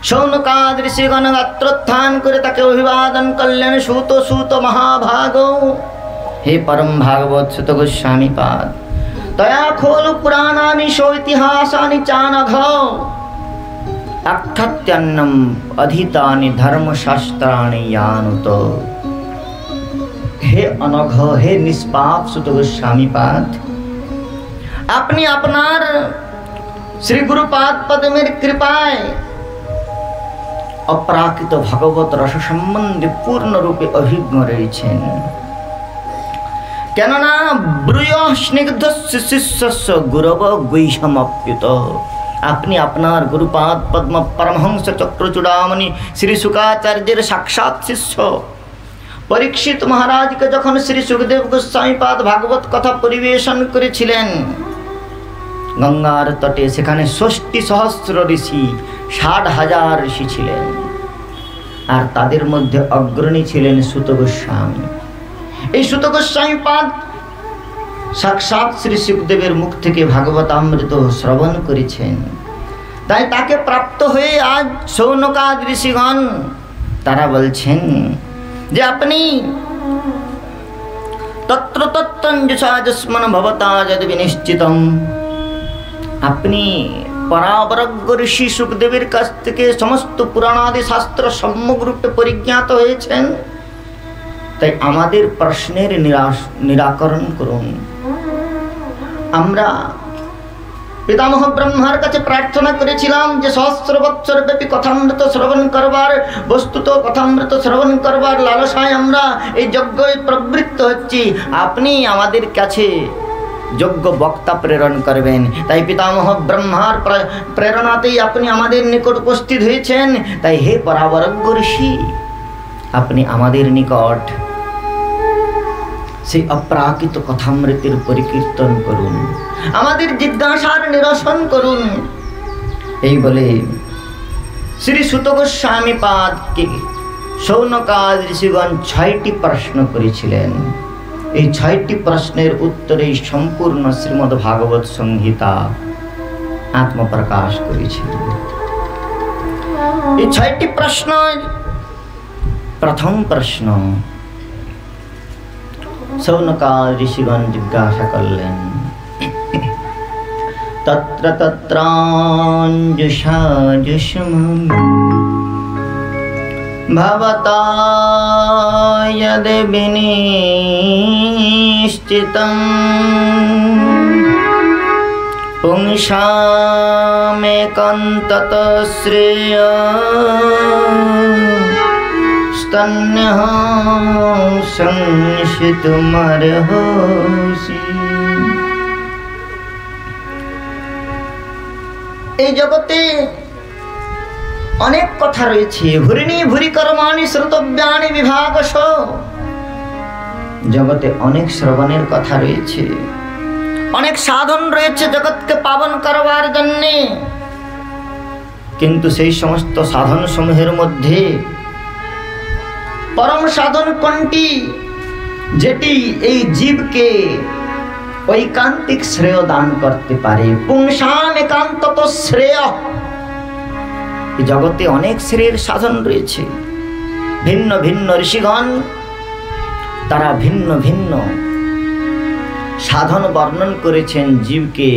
শৌনকাদ ঋষিগণ গাত্রোত্থান করে তাকে অভিবাদন করলেন। সুত সুত মহাভাগ, হে পরম ভাগবত সুত গোস্বামী পাদ, তয়া খোল পুরাণানি সৈতিহাসানি চানঘ আখ্যাত্যান্নম অধীতানি ধর্মশাস্ত্রাণি ইয়ানুত। হে অনঘ, হে নিষ্পাপ সুত গোস্বামী পাদ, আপনি আপনার শ্রী গুরুপাদ পদ্মের কৃপায় অপ্রাকৃত ভগবত রস সম্বন্ধে পূর্ণরূপে অভিজ্ঞ রয়েছেন। কেননা ব্রূয় স্নিগ্ধ শিষ্যস্য গুরব গৈষমপ্যুত। আপনি আপনার গুরুপাদ পদ্ম পরমহংস চক্রচূড়ামণি শ্রী শুকাচার্যের সাক্ষাৎ শিষ্য। পরীক্ষিত মহারাজকে যখন শ্রী সুখদেব গোস্বামীপাদ ভাগবত কথা পরিবেশন করেছিলেন গঙ্গার তটে, সেখানে ৬০ সহস্র ঋষি, ৬০,০০০ ঋষি ছিলেন। আর তাদের মধ্যে অগ্রণী ছিলেন সুত গোস্বামী। এই সুত গোস্বামীপাদ সাক্ষাৎ শ্রী সুখদেবের মুখ থেকে ভাগবতামৃত শ্রবণ করেছেন। তাই তাকে প্রাপ্ত হয়ে আজ শৌনকাদ ঋষিগণ তারা বলছেন যে আপনি তত্র তত্ত্বঞ্জুষাজস্মন ভবতা যদ বিনিশ্চিতম, আপনি পরাবরজ্ঞ ঋষি সুখদেবের কাছ থেকে সমস্ত পুরাণাদি শাস্ত্র সম্যকরূপে পরিজ্ঞাত হয়েছেন। তাই আমাদের প্রশ্নের নিরাকরণ করুন। আমরা পিতামহ ব্রহ্মার কাছে প্রার্থনা করেছিলাম যে সহস্র বৎসর ব্যাপী কথামৃত শ্রবণ করবার, বস্তুত কথামৃত শ্রবণ করবার লালসায় আমরা এই যজ্ঞে প্রবৃত্ত হচ্ছি। আপনি আমাদের কাছে যোগ্য বক্তা প্রেরণ করবেন। তাই পিতামহ ব্রহ্মার প্রেরণাতেই আপনি আমাদের নিকট উপস্থিত হয়েছেন। তাই হে পরাবরজ্ঞ ঋষি, আপনি আমাদের নিকট সেই অপ্রাকৃত কথামৃতের পরিকীর্তন করুন, আমাদের জিজ্ঞাসার নিরসন করুন। এই বলে শ্রী সুত গোস্বামীপাদকে শৌনকাদ ঋষিগণ ৬টি প্রশ্ন করেছিলেন। এই ৬টি প্রশ্নের উত্তরেই সম্পূর্ণ শ্রীমদ্ ভাগবত সংহিতা আত্মপ্রকাশ করেছিলেন। এই ৬টি প্রশ্ন, প্রথম প্রশ্ন শৌনকাদ ঋষিগণ জিজ্ঞাসা করলেন, তত্র তত্রাঞ্জুষাজুষমম ভবতা যদ বিনিশ্চিতম পুংসামেকং তত শ্রেয় স্তন্যঃ সংশিতুমর্হসি। এই জগতে অনেক কথা রয়েছে। ভুরিনি ভুরি কর্মাণি শ্রোতব্যানি বিভাগশ। জগতে অনেক শ্রবণের কথা রয়েছে, অনেক সাধন রয়েছে জগৎকে পাবন করবার জন্যে। কিন্তু সেই সমস্ত সাধন সমূহের মধ্যে পরম সাধন কোনটি, যেটি এই জীবকে ঐকান্তিক শ্রেয় দান করতে পারে? পুংসাম একান্তত শ্রেয়। জগতে অনেক শ্রেয়ের সাধন রয়েছে। ভিন্ন ভিন্ন ঋষিগণ তারা ভিন্ন ভিন্ন সাধন বর্ণন করেছেন জীবকে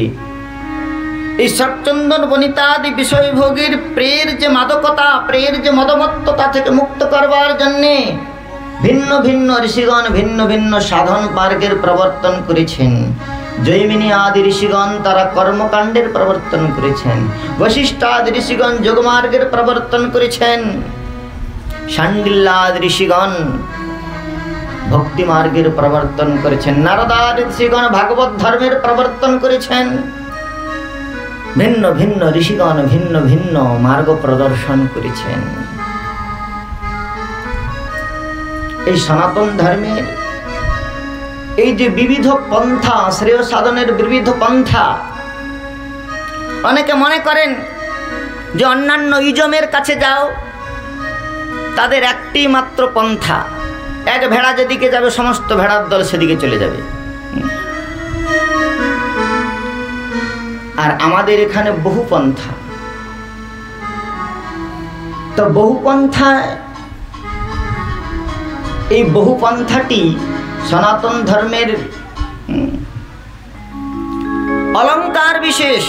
এই সচ্চন্দন বনিতাদি বিষয়ভোগীর প্রেয়ের যে মাদকতা, প্রেয়ের যে মদমত্ততা থেকে মুক্ত করবার জন্যে ভিন্ন ভিন্ন ঋষিগণ ভিন্ন ভিন্ন সাধন মার্গের প্রবর্তন করেছেন। জৈমিনী আদি ঋষিগণ তারা কর্মকাণ্ডের প্রবর্তন করেছেন। বশিষ্ঠাদি ঋষিগণ যোগমার্গের প্রবর্তন করেছেন। শাণ্ডিল্যাদি ঋষিগণ ভক্তি মার্গের প্রবর্তন করেছেন। নারদাদি ঋষিগণ ভাগবত ধর্মের প্রবর্তন করেছেন। ভিন্ন ভিন্ন ঋষিগণ ভিন্ন ভিন্ন মার্গ প্রদর্শন করেছেন। এই সনাতন ধর্মের এই যে বিবিধ পন্থা, শ্রেয় সাধনের বিবিধ পন্থা, অনেকে মনে করেন যে অন্যান্য ইজমের কাছে যাও, তাদের একটি মাত্র পন্থা, এক ভেড়া যেদিকে যাবে সমস্ত ভেড়ার দল সেদিকে চলে যাবে। আর আমাদের এখানে বহু পন্থা। তো বহু পন্থা, এই বহু পন্থাটি সনাতন ধর্মের অলংকার বিশেষ।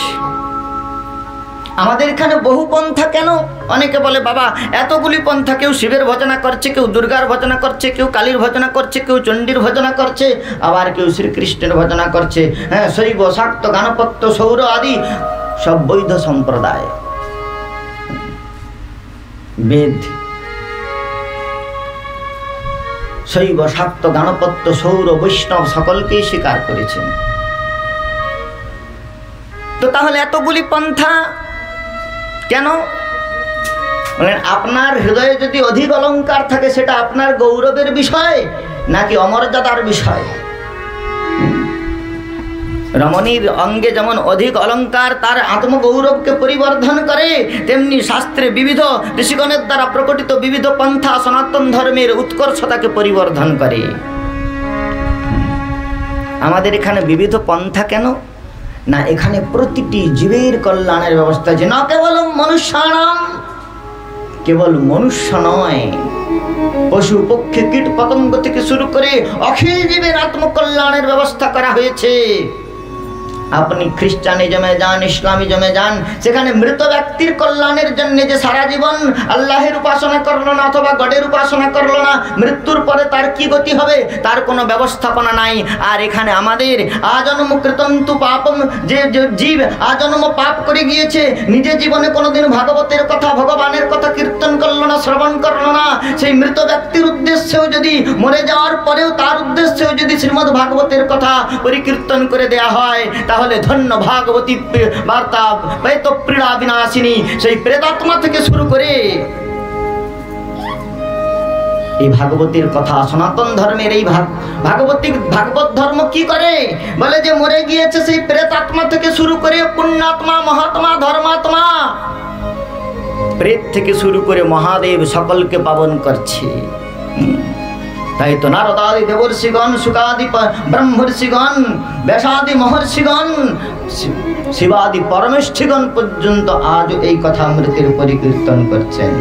আমাদের এখানে বহু পন্থা কেন? অনেকে বলে বাবা এতগুলি পন্থা, কেউ শিবের ভজনা করছে, কেউ দুর্গার ভজনা করছে, কেউ কালীর ভজনা করছে, কেউ চণ্ডীর ভজনা করছে, আবার কেউ শ্রীকৃষ্ণের ভজনা করছে। হ্যাঁ, শৈব, শাক্ত, গানপত্য, সৌর আদি সব বৈধ সম্প্রদায়, বেদ, শৈব, শাক্ত, গণপত্য, সৌর, বৈষ্ণব সকলকেই স্বীকার করেছেন। তো তাহলে এতগুলি পন্থা কেন? আপনার হৃদয়ে যদি অধিক অলঙ্কার থাকে সেটা আপনার গৌরবের বিষয় নাকি অমর্যাদার বিষয়? রমণীর অঙ্গে যেমন অধিক অলঙ্কার তার আত্মগৌরবকে পরিবর্ধন করে, তেমনি শাস্ত্রে বিবিধ ঋষিগণের দ্বারা প্রকটিত বিবিধ পন্থা সনাতন ধর্মের উৎকর্ষতাকে পরিবর্ধন করে। আমাদের এখানে বিবিধ পন্থা কেন? না, এখানে প্রতিটি জীবের কল্যাণের ব্যবস্থা আছে। না কেবল মনুষ্যানাম, কেবল মনুষ্য নয়, পশু পক্ষী কীট পতঙ্গ থেকে শুরু করে অখিল জীবের আত্মকল্যাণের ব্যবস্থা করা হয়েছে। আপনি খ্রিস্টানিজমে যান, ইসলামিজমে যান, সেখানে মৃত ব্যক্তির কল্যাণের জন্য যে সারা জীবন আল্লাহের উপাসনা করলো না অথবা গডের উপাসনা করলো না, মৃত্যুর পরে তার কি গতি হবে তার কোনো ব্যবস্থাপনা নাই। আর এখানে আমাদের আজন্ম কৃতন্তু পাপম, যে জীব আজন্ম পাপ করে গিয়েছে, নিজে জীবনে কোনোদিন ভাগবতের কথা, ভগবানের কথা কীর্তন করলো না, শ্রবণ করলো না, সেই মৃত ব্যক্তির উদ্দেশ্যেও যদি, মরে যাওয়ার পরেও তার উদ্দেশ্যেও যদি শ্রীমদ্ ভাগবতের কথা পরিকীর্তন করে দেয়া হয়, তাহলে ধন্য ভাগবতী বার্তা প্রেত পীড়া বিনাশিনী সেই প্রেতাত্মা থেকে শুরু করে এই ভাগবতীর কথা, সনাতন ধর্মের এই ভাগবত ধর্ম কি করে? বলে যে মরে গিয়েছে সেই প্রেতাত্মা থেকে শুরু করে পুণ্যাত্মা, মহাত্মা, ধর্মাত্মা, প্রেত থেকে শুরু করে মহাদেব সকলকে পাবন করছে। তাই তো নারদাদি দেবর্ষিগণ, শুকাদি ব্রহ্মর্ষিগণ, ব্যাসাদি মহর্ষিগণ, শিবাদি পরমেষ্ঠিগণ পর্যন্ত আজ এই কথা মৃতের পরিকীর্তন করছেন।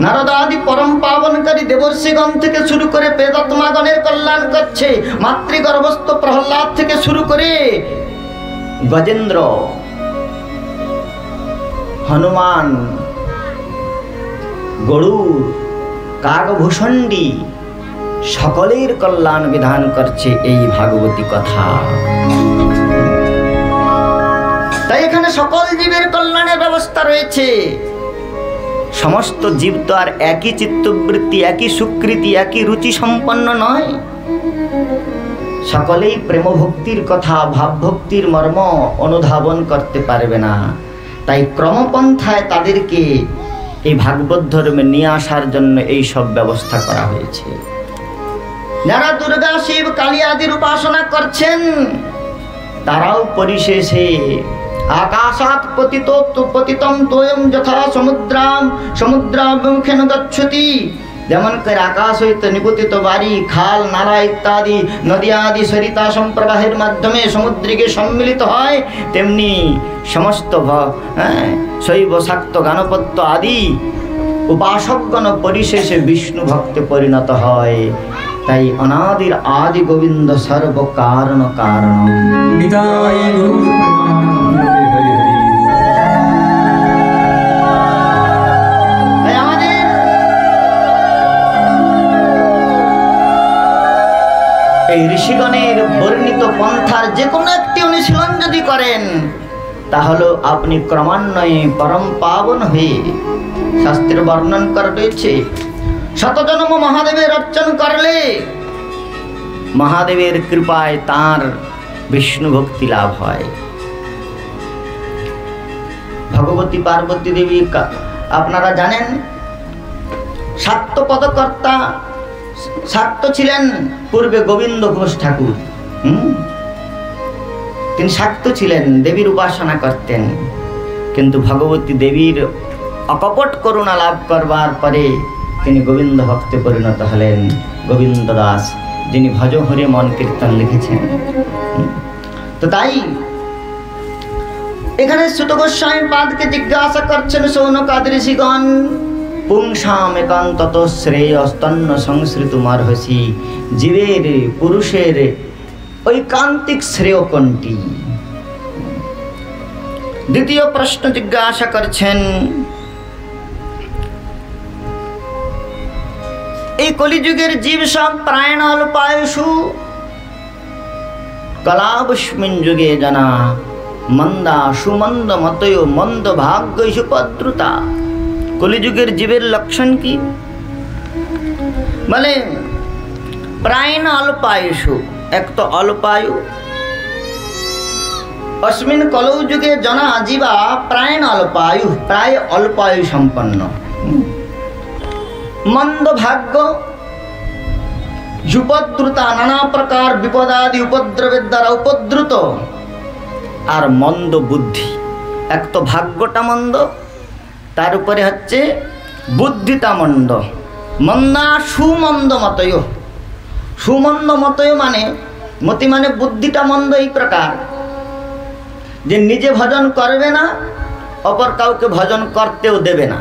নারদাদি পরম পাবনকারী দেবর্ষিগণ থেকে শুরু করে প্রেতাত্মাগণের কল্যাণ করছে। মাতৃগর্ভস্থ প্রহ্লাদ থেকে শুরু করে গজেন্দ্র, হনুমান, গরুড়, কাকভূষণ্ডী সকলের কল্যাণ বিধান করছে এই ভাগবতী কথা। তাই এখানে সকল জীবের কল্যাণের ব্যবস্থা রয়েছে। সমস্ত জীব তো আর একই চিত্তবৃত্তি, একই সুকৃতি, একই রুচি সম্পন্ন নয়। সকলেই প্রেমভক্তির কথা, ভাবভক্তির মর্ম অনুধাবন করতে পারবে না। তাই ক্রমপন্থায় তাদেরকে এই ভাগবত ধর্মে নিয়ে আসার জন্য এই সব ব্যবস্থা করা হয়েছে। যারা দুর্গা, শিব, কালী আদির উপাসনা করছেন তারাও পরিশেষে আকাশাৎ পতিতম তোয়ম যথা সমুদ্রাভিমুখেন গচ্ছতি, যেমন করে আকাশ হইতে নিপতিত বাড়ি, খাল, নালা ইত্যাদি নদী আদি সরিতা সম্প্রবাহের মাধ্যমে সমুদ্রে সম্মিলিত হয়, তেমনি সমস্ত শৈব, শাক্ত, গণপত্য আদি উপাসকগণ পরিশেষে বিষ্ণু ভক্তে পরিণত হয়। তাই অনাদির আদি গোবিন্দ সর্ব কারণ কারণ। আমাদের এই ঋষিগণের বর্ণিত পন্থার যে কোনো একটি অনুশীলন যদি করেন তাহলে আপনি ক্রমান্বয়ে পরম পাবন হয়ে, শাস্ত্রের বর্ণন করা রয়েছে, শতজন্ম মহাদেবের অর্চন করলে মহাদেবের কৃপায় তাঁর বিষ্ণু ভক্তি লাভ হয়। ভগবতী পার্বতী দেবী আপনারা জানেন শাক্ত পদকর্তা, শাক্ত ছিলেন পূর্বে গোবিন্দ ঘোষ ঠাকুর। তিনি শাক্ত ছিলেন, দেবীর উপাসনা করতেন, কিন্তু ভগবতী দেবীর অকপট করুণা লাভ করবার পরে তিনি গোবিন্দ ভক্তে পরিণত হলেন। গোবিন্দ দাস, যিনি ভজ হরে মন কীর্তন লিখেছেন। তো তাই এখানে সুত গোস্বামী পাদকে জিজ্ঞাসা করছেন সৌনকাদ ঋষিগণ, পুংসাম একান্তত শ্রেয় স্তন্য সংশ্রিতুমার্হসি, জীবের, পুরুষের ঐকান্তিক শ্রেয় কোনটি? দ্বিতীয় প্রশ্ন জিজ্ঞাসা করছেন, এই কলিযুগের জীব সব প্রায়ণ অল্পায়ুষু, কলাবস্মিন যুগে জানা মন্দা সুমন্দ মতয় মন্দ ভাগ্য সুপদ্রুতা। কলিযুগের জীবের লক্ষণ কি? বলে প্রায় না অল্পায়ুষু, এক তো অল্পায়ু। অস্মিন কলৌ যুগে জনা জীবা প্রায় না অল্পায়ু, প্রায় অল্পায়ু সম্পন্ন। মন্দ ভাগ্য, উপদ্রুতা, নানা প্রকার বিপদাদি উপদ্রবের দ্বারা উপদ্রুত। আর মন্দ বুদ্ধি, এক তো ভাগ্যটা মন্দ, তার উপরে হচ্ছে বুদ্ধিটা মন্দ। মন্দা সুমন্দ মতয়, সুমন্দ মতয় মানে মতি মানে বুদ্ধিটা মন্দ এই প্রকার যে নিজে ভজন করবে না, অপর কাউকে ভজন করতেও দেবে না।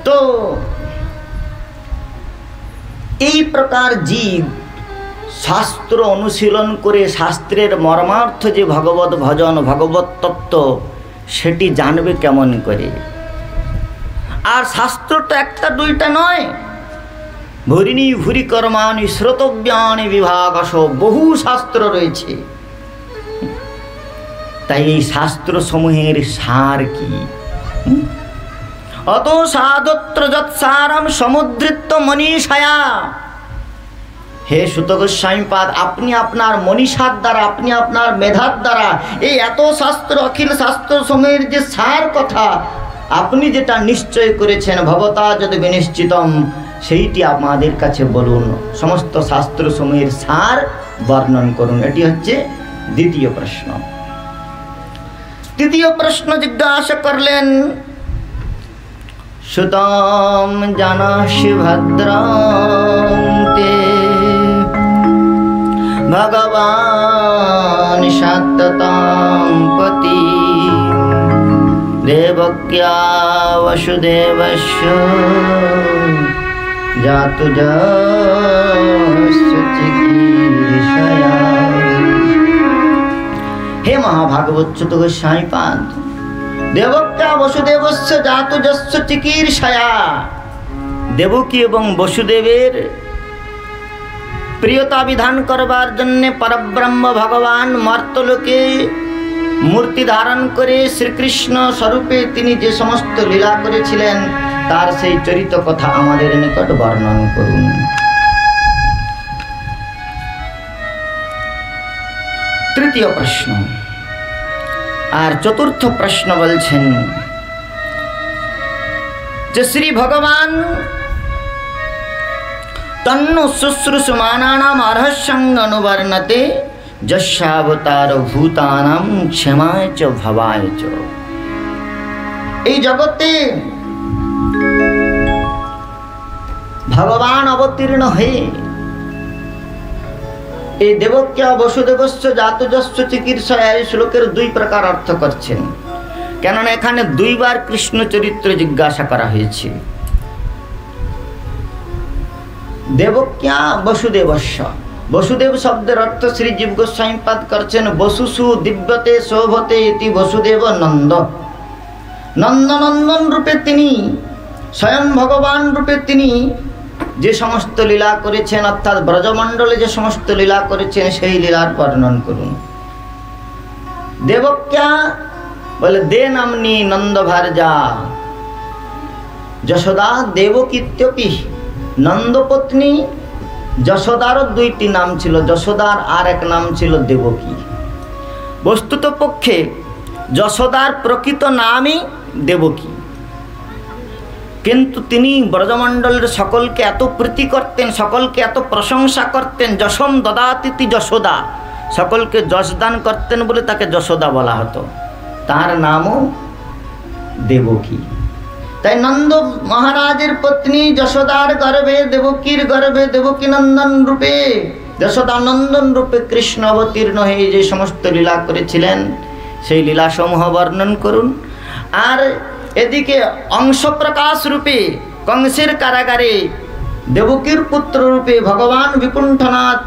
তো এই প্রকার জীব শাস্ত্র অনুশীলন করে শাস্ত্রের মর্মার্থ যে ভগবত ভজন ভগবত তত্ত্ব সেটি জানবে কেমন করে? আর শাস্ত্রটা একটা দুইটা নয়, ভরিণী ভুরি কর্মাণি শ্রোতব্যানি বিভাগস, বহু শাস্ত্র রয়েছে। তাই এই শাস্ত্র সমূহের সার কি? অত সাধত্র যৎসারম সমুদ্রিত মনীষায়া। হে সুত গোস্বামীপাদ, আপনি আপনার মনীষার দ্বারা, আপনি আপনার মেধার দ্বারা এই এত শাস্ত্র, অখিল শাস্ত্র সমূহের যে সার কথা আপনি যেটা নিশ্চয় করেছেন, ভবতা যদি বিনিশ্চিতম, সেইটি আমাদের কাছে বলুন। সমস্ত শাস্ত্র সমূহের সার বর্ণন করুন। এটি হচ্ছে দ্বিতীয় প্রশ্ন। তৃতীয় প্রশ্ন জিজ্ঞাসা করলেন, সুতম জানাসি ভদ্রান্তে ভগবান সত্যতাং পতি দেবক্যা বসুদেবস্য জাতু যস্য চিকীর্ষয়া। হে মহাভাগবচ্যুত গোস্বামীপাদ, দেবক্যা বসুদেবস্য জাতু যস্য চিকীর্ষয়া। দেবকী এবং বসুদেবের প্রিয়তা বিধান করবার জন্যে পরব্রহ্ম ভগবান মর্তলোকে মূর্তি ধারণ করে শ্রীকৃষ্ণ স্বরূপে তিনি যে সমস্ত লীলা করেছিলেন তার সেই চরিত কথা আমাদের নিকট বর্ণন করুন। তৃতীয় প্রশ্ন। আর চতুর্থ প্রশ্ন বলছেন যে শ্রী ভগবান তন্ন শুশ্রূষমানানাম অর্হসঙ্গ অনুবর্ণতে যস্যাবতার ভূতানাম ক্ষমায় চ ভবায় চ। এই জগতে ভগবান অবতীর্ণ হয়ে এই দেবক্যা বসুদেবস্য জাতযস্য চিকীর্ষয়া এই শ্লোকের দুই প্রকার অর্থ করছেন, কেননা এখানে দুইবার কৃষ্ণ চরিত্র জিজ্ঞাসা করা হয়েছে। দেবক্যা বসুদেবস্য, বসুদেব শব্দের অর্থ শ্রী জীব গোস্বামীপাদ করছেন বসুসু দিব্যতে শোভতে ইতি বসুদেব নন্দ। নন্দনন্দন রূপে তিনি, স্বয়ং ভগবান রূপে তিনি যে সমস্ত লীলা করেছেন, অর্থাৎ ব্রজমণ্ডলে যে সমস্ত লীলা করেছেন সেই লীলার বর্ণন করুন। দেবক্যা বলে দে নামনি নন্দ ভার্যা যশোদা দেবকীত্যপি। নন্দপত্নী যশোদারও দুইটি নাম ছিল, যশোদার আর এক নাম ছিল দেবকী। বস্তুত পক্ষে যশোদার প্রকৃত নামই দেবকী, কিন্তু তিনি ব্রজমণ্ডলের সকলকে এত প্রীতি করতেন, সকলকে এত প্রশংসা করতেন। যশম দদাতিথি যশোদা, সকলকে যশ দান করতেন বলে তাকে যশোদা বলা হতো, তার নামও দেবকী। তাই নন্দ মহারাজের পত্নী যশোদার গর্ভে, দেবকীর গর্ভে দেবকী নন্দন রূপে, যশোদানন্দন রূপে কৃষ্ণ অবতীর্ণ হয়ে যে সমস্ত লীলা করেছিলেন সেই লীলাসমূহ বর্ণন করুন। আর এদিকে অংশ প্রকাশ রূপে কংসের কারাগারে দেবকীর পুত্র রূপে ভগবান বিকুণ্ঠনাথ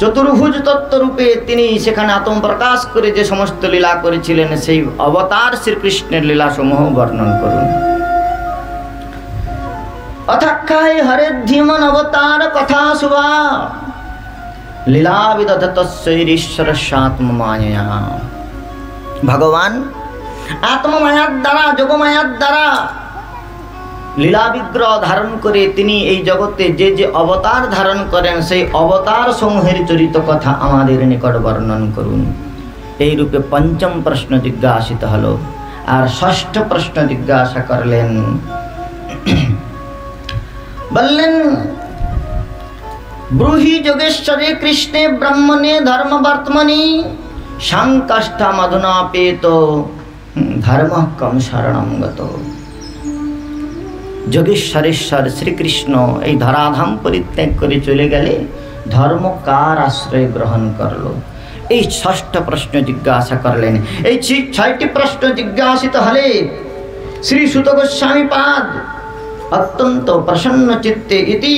চতুর্ভুজ তত্ত্ব রূপে তিনি সেখানে আত্ম প্রকাশ করে যে সমস্ত লীলা করেছিলেন সেই অবতার শ্রীকৃষ্ণের লীলাসমূহ বর্ণন করুন। অথাখ্যায় হরে ধীমন অবতার কথা শুভা। লীলা বিদধতশ্বৈরীশ্বরস্যাত্ম মায়া। ভগবান আত্মমায়ার দ্বারা, যোগমায়ার দ্বারা লীলা বিগ্রহ ধারণ করে তিনি এই জগতে যে যে অবতার ধারণ করেন, সেই অবতার সমূহের চরিত কথা আমাদের নিকট বর্ণন করুন। এই রূপে পঞ্চম প্রশ্ন জিজ্ঞাসিত হল। আর ষষ্ঠ প্রশ্ন জিজ্ঞাসা করলেন, বললেন ব্রূহি যোগেশ্বরে কৃষ্ণে ব্রহ্মণে ধর্মবর্তমনি সাংকাষ্ঠা মধুনাপেত ধর্ম কম শরণম গত। যোগেশ্বরেশ্বর শ্রীকৃষ্ণ এই ধরাধাম পরিত্যাগ করে চলে গেলে ধর্ম কার আশ্রয় গ্রহণ করলো? এই ষষ্ঠ প্রশ্ন জিজ্ঞাসা করলেন। এই ছয়টি প্রশ্ন জিজ্ঞাসিত হলে শ্রী সুত গোস্বামী পাদ অত্যন্ত প্রসন্ন চিত্তে ইতি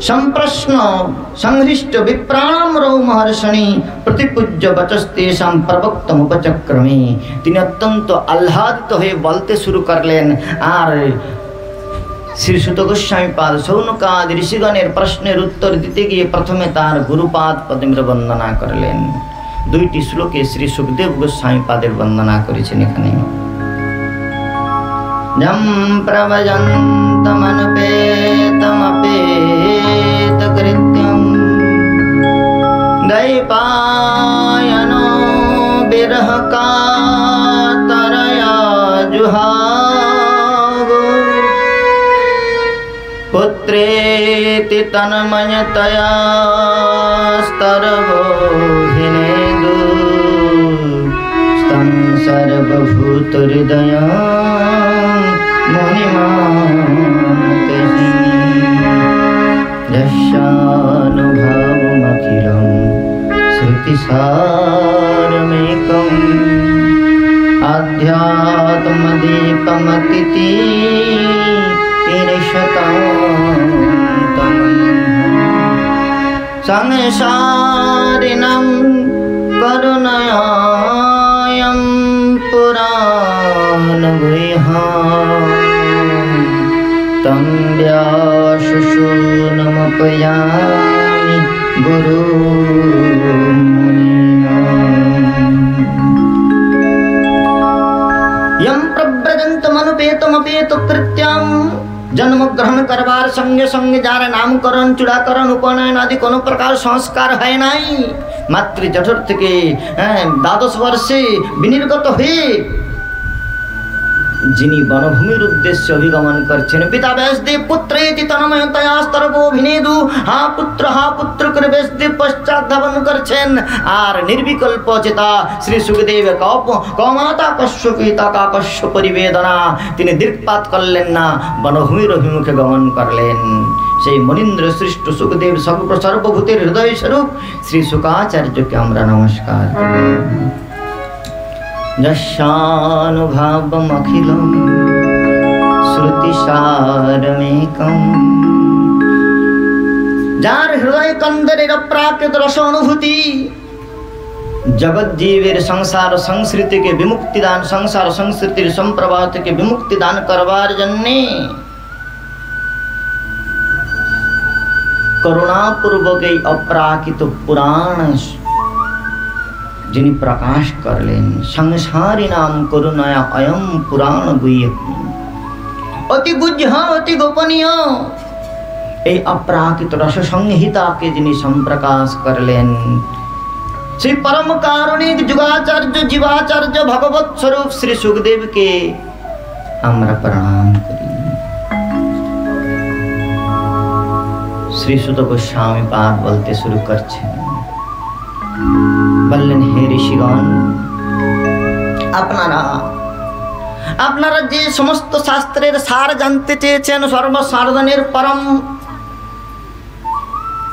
সম্প্রশ্ন সংহৃষ্ট বিপ্রাম রৌ মহর্ষণি প্রতিপূজ্য বচস্তেষাম প্রবক্তম উপচক্রমে। তিনি অত্যন্ত আহ্লাদিত হয়ে বলতে শুরু করলেন। আর শ্রী সুত গোস্বামী পাদ সৌনকাদি ঋষিগণের প্রশ্নের উত্তর দিতে গিয়ে প্রথমে তার গুরুপাদ পদ্মের বন্দনা করলেন। দুইটি শ্লোকে শ্রী সুখদেব গোস্বামী পাদের বন্দনা করেছেন এখানে। যম প্রভজন্তমনুপেতমপেত কৃত্যম দৈপায়নো বিরহ কাতরয়া জুহাব পুত্রেতি তন্ময়তয়া স্তরভোহিনেদু স্তং সর্বভূতহৃদয়া মুনিমানতহি যস্যানুভাবমখিলং শ্রুতিসারমেকং আধ্যাত্মদীপমতিতি সংসারিণং করুণায়ং পুরাণগুহ্যং তং ব্যাসশূনমপয়ামি গুরুমুনিনা। यम प्रव्रजन्तमनुपेतमपेत कृत्यम जन्म ग्रहण करवार संगे संगे जार नामकरण चूड़ाकरण उपनयन आदि कोनो प्रकार संस्कार है नाई। मातृ जठर থেকে দ্বাদশ বর্ষে বিনির্গত হয়ে যিনি বনভূমির উদ্দেশ্যে অভিগমন করছেন, পিতা ব্যাসদেব পুত্রেতি তন্ময়তয়া স্তরভোভিনেদু হা পুত্র করে ব্যাসদেব পশ্চাৎ ধাবন করছেন। আর নির্বিকল্প চেতা শ্রী সুখদেব কমাতা কশ্যপিতা কাকস্য পরিবেদনা, তিনি দৃকপাত করলেন না, বনভূমির অভিমুখে গমন করলেন। সেই মনীন্দ্র সৃষ্ট সুখদেব সর্বভূতের হৃদয় স্বরূপ শ্রী শুকাচার্যকে আমরা নমস্কার করি। যস্যানুভাবমখিলং শ্রুতিসারমেকং, যার হৃদয় কন্দরের অপ্রাকৃত রস অনুভূতি জগৎজীবের সংসার সংস্কৃতিকে বিমুক্তি দান, সংসার সংস্কৃতির সম্প্রবাহ থেকে বিমুক্তি দান করবার জন্যে করুণাপূর্বক এই অপ্রাকৃত পুরাণ যিনি প্রকাশ করলেন। সংসারী নাম করুণায়া অয়ম পুরাণ গুহ্য, অতি গুহ্য অতি গোপনীয় এই অপ্রাকৃত রস সংহিতাকে যিনি সম্প্রকাশ করলেন, সেই পরম কারণিক যুগাচার্য জীবাচার্য ভগবৎ স্বরূপ শ্রী সুখদেবকে আমরা প্রণাম করি। শ্রী সুত গোস্বামী পাদ বলতে শুরু করছেন, বললেন হে ঋষিগণ, আপনারা যে সমস্ত শাস্ত্রের সার জানতে চেয়েছেন, সর্বসাধনের পরম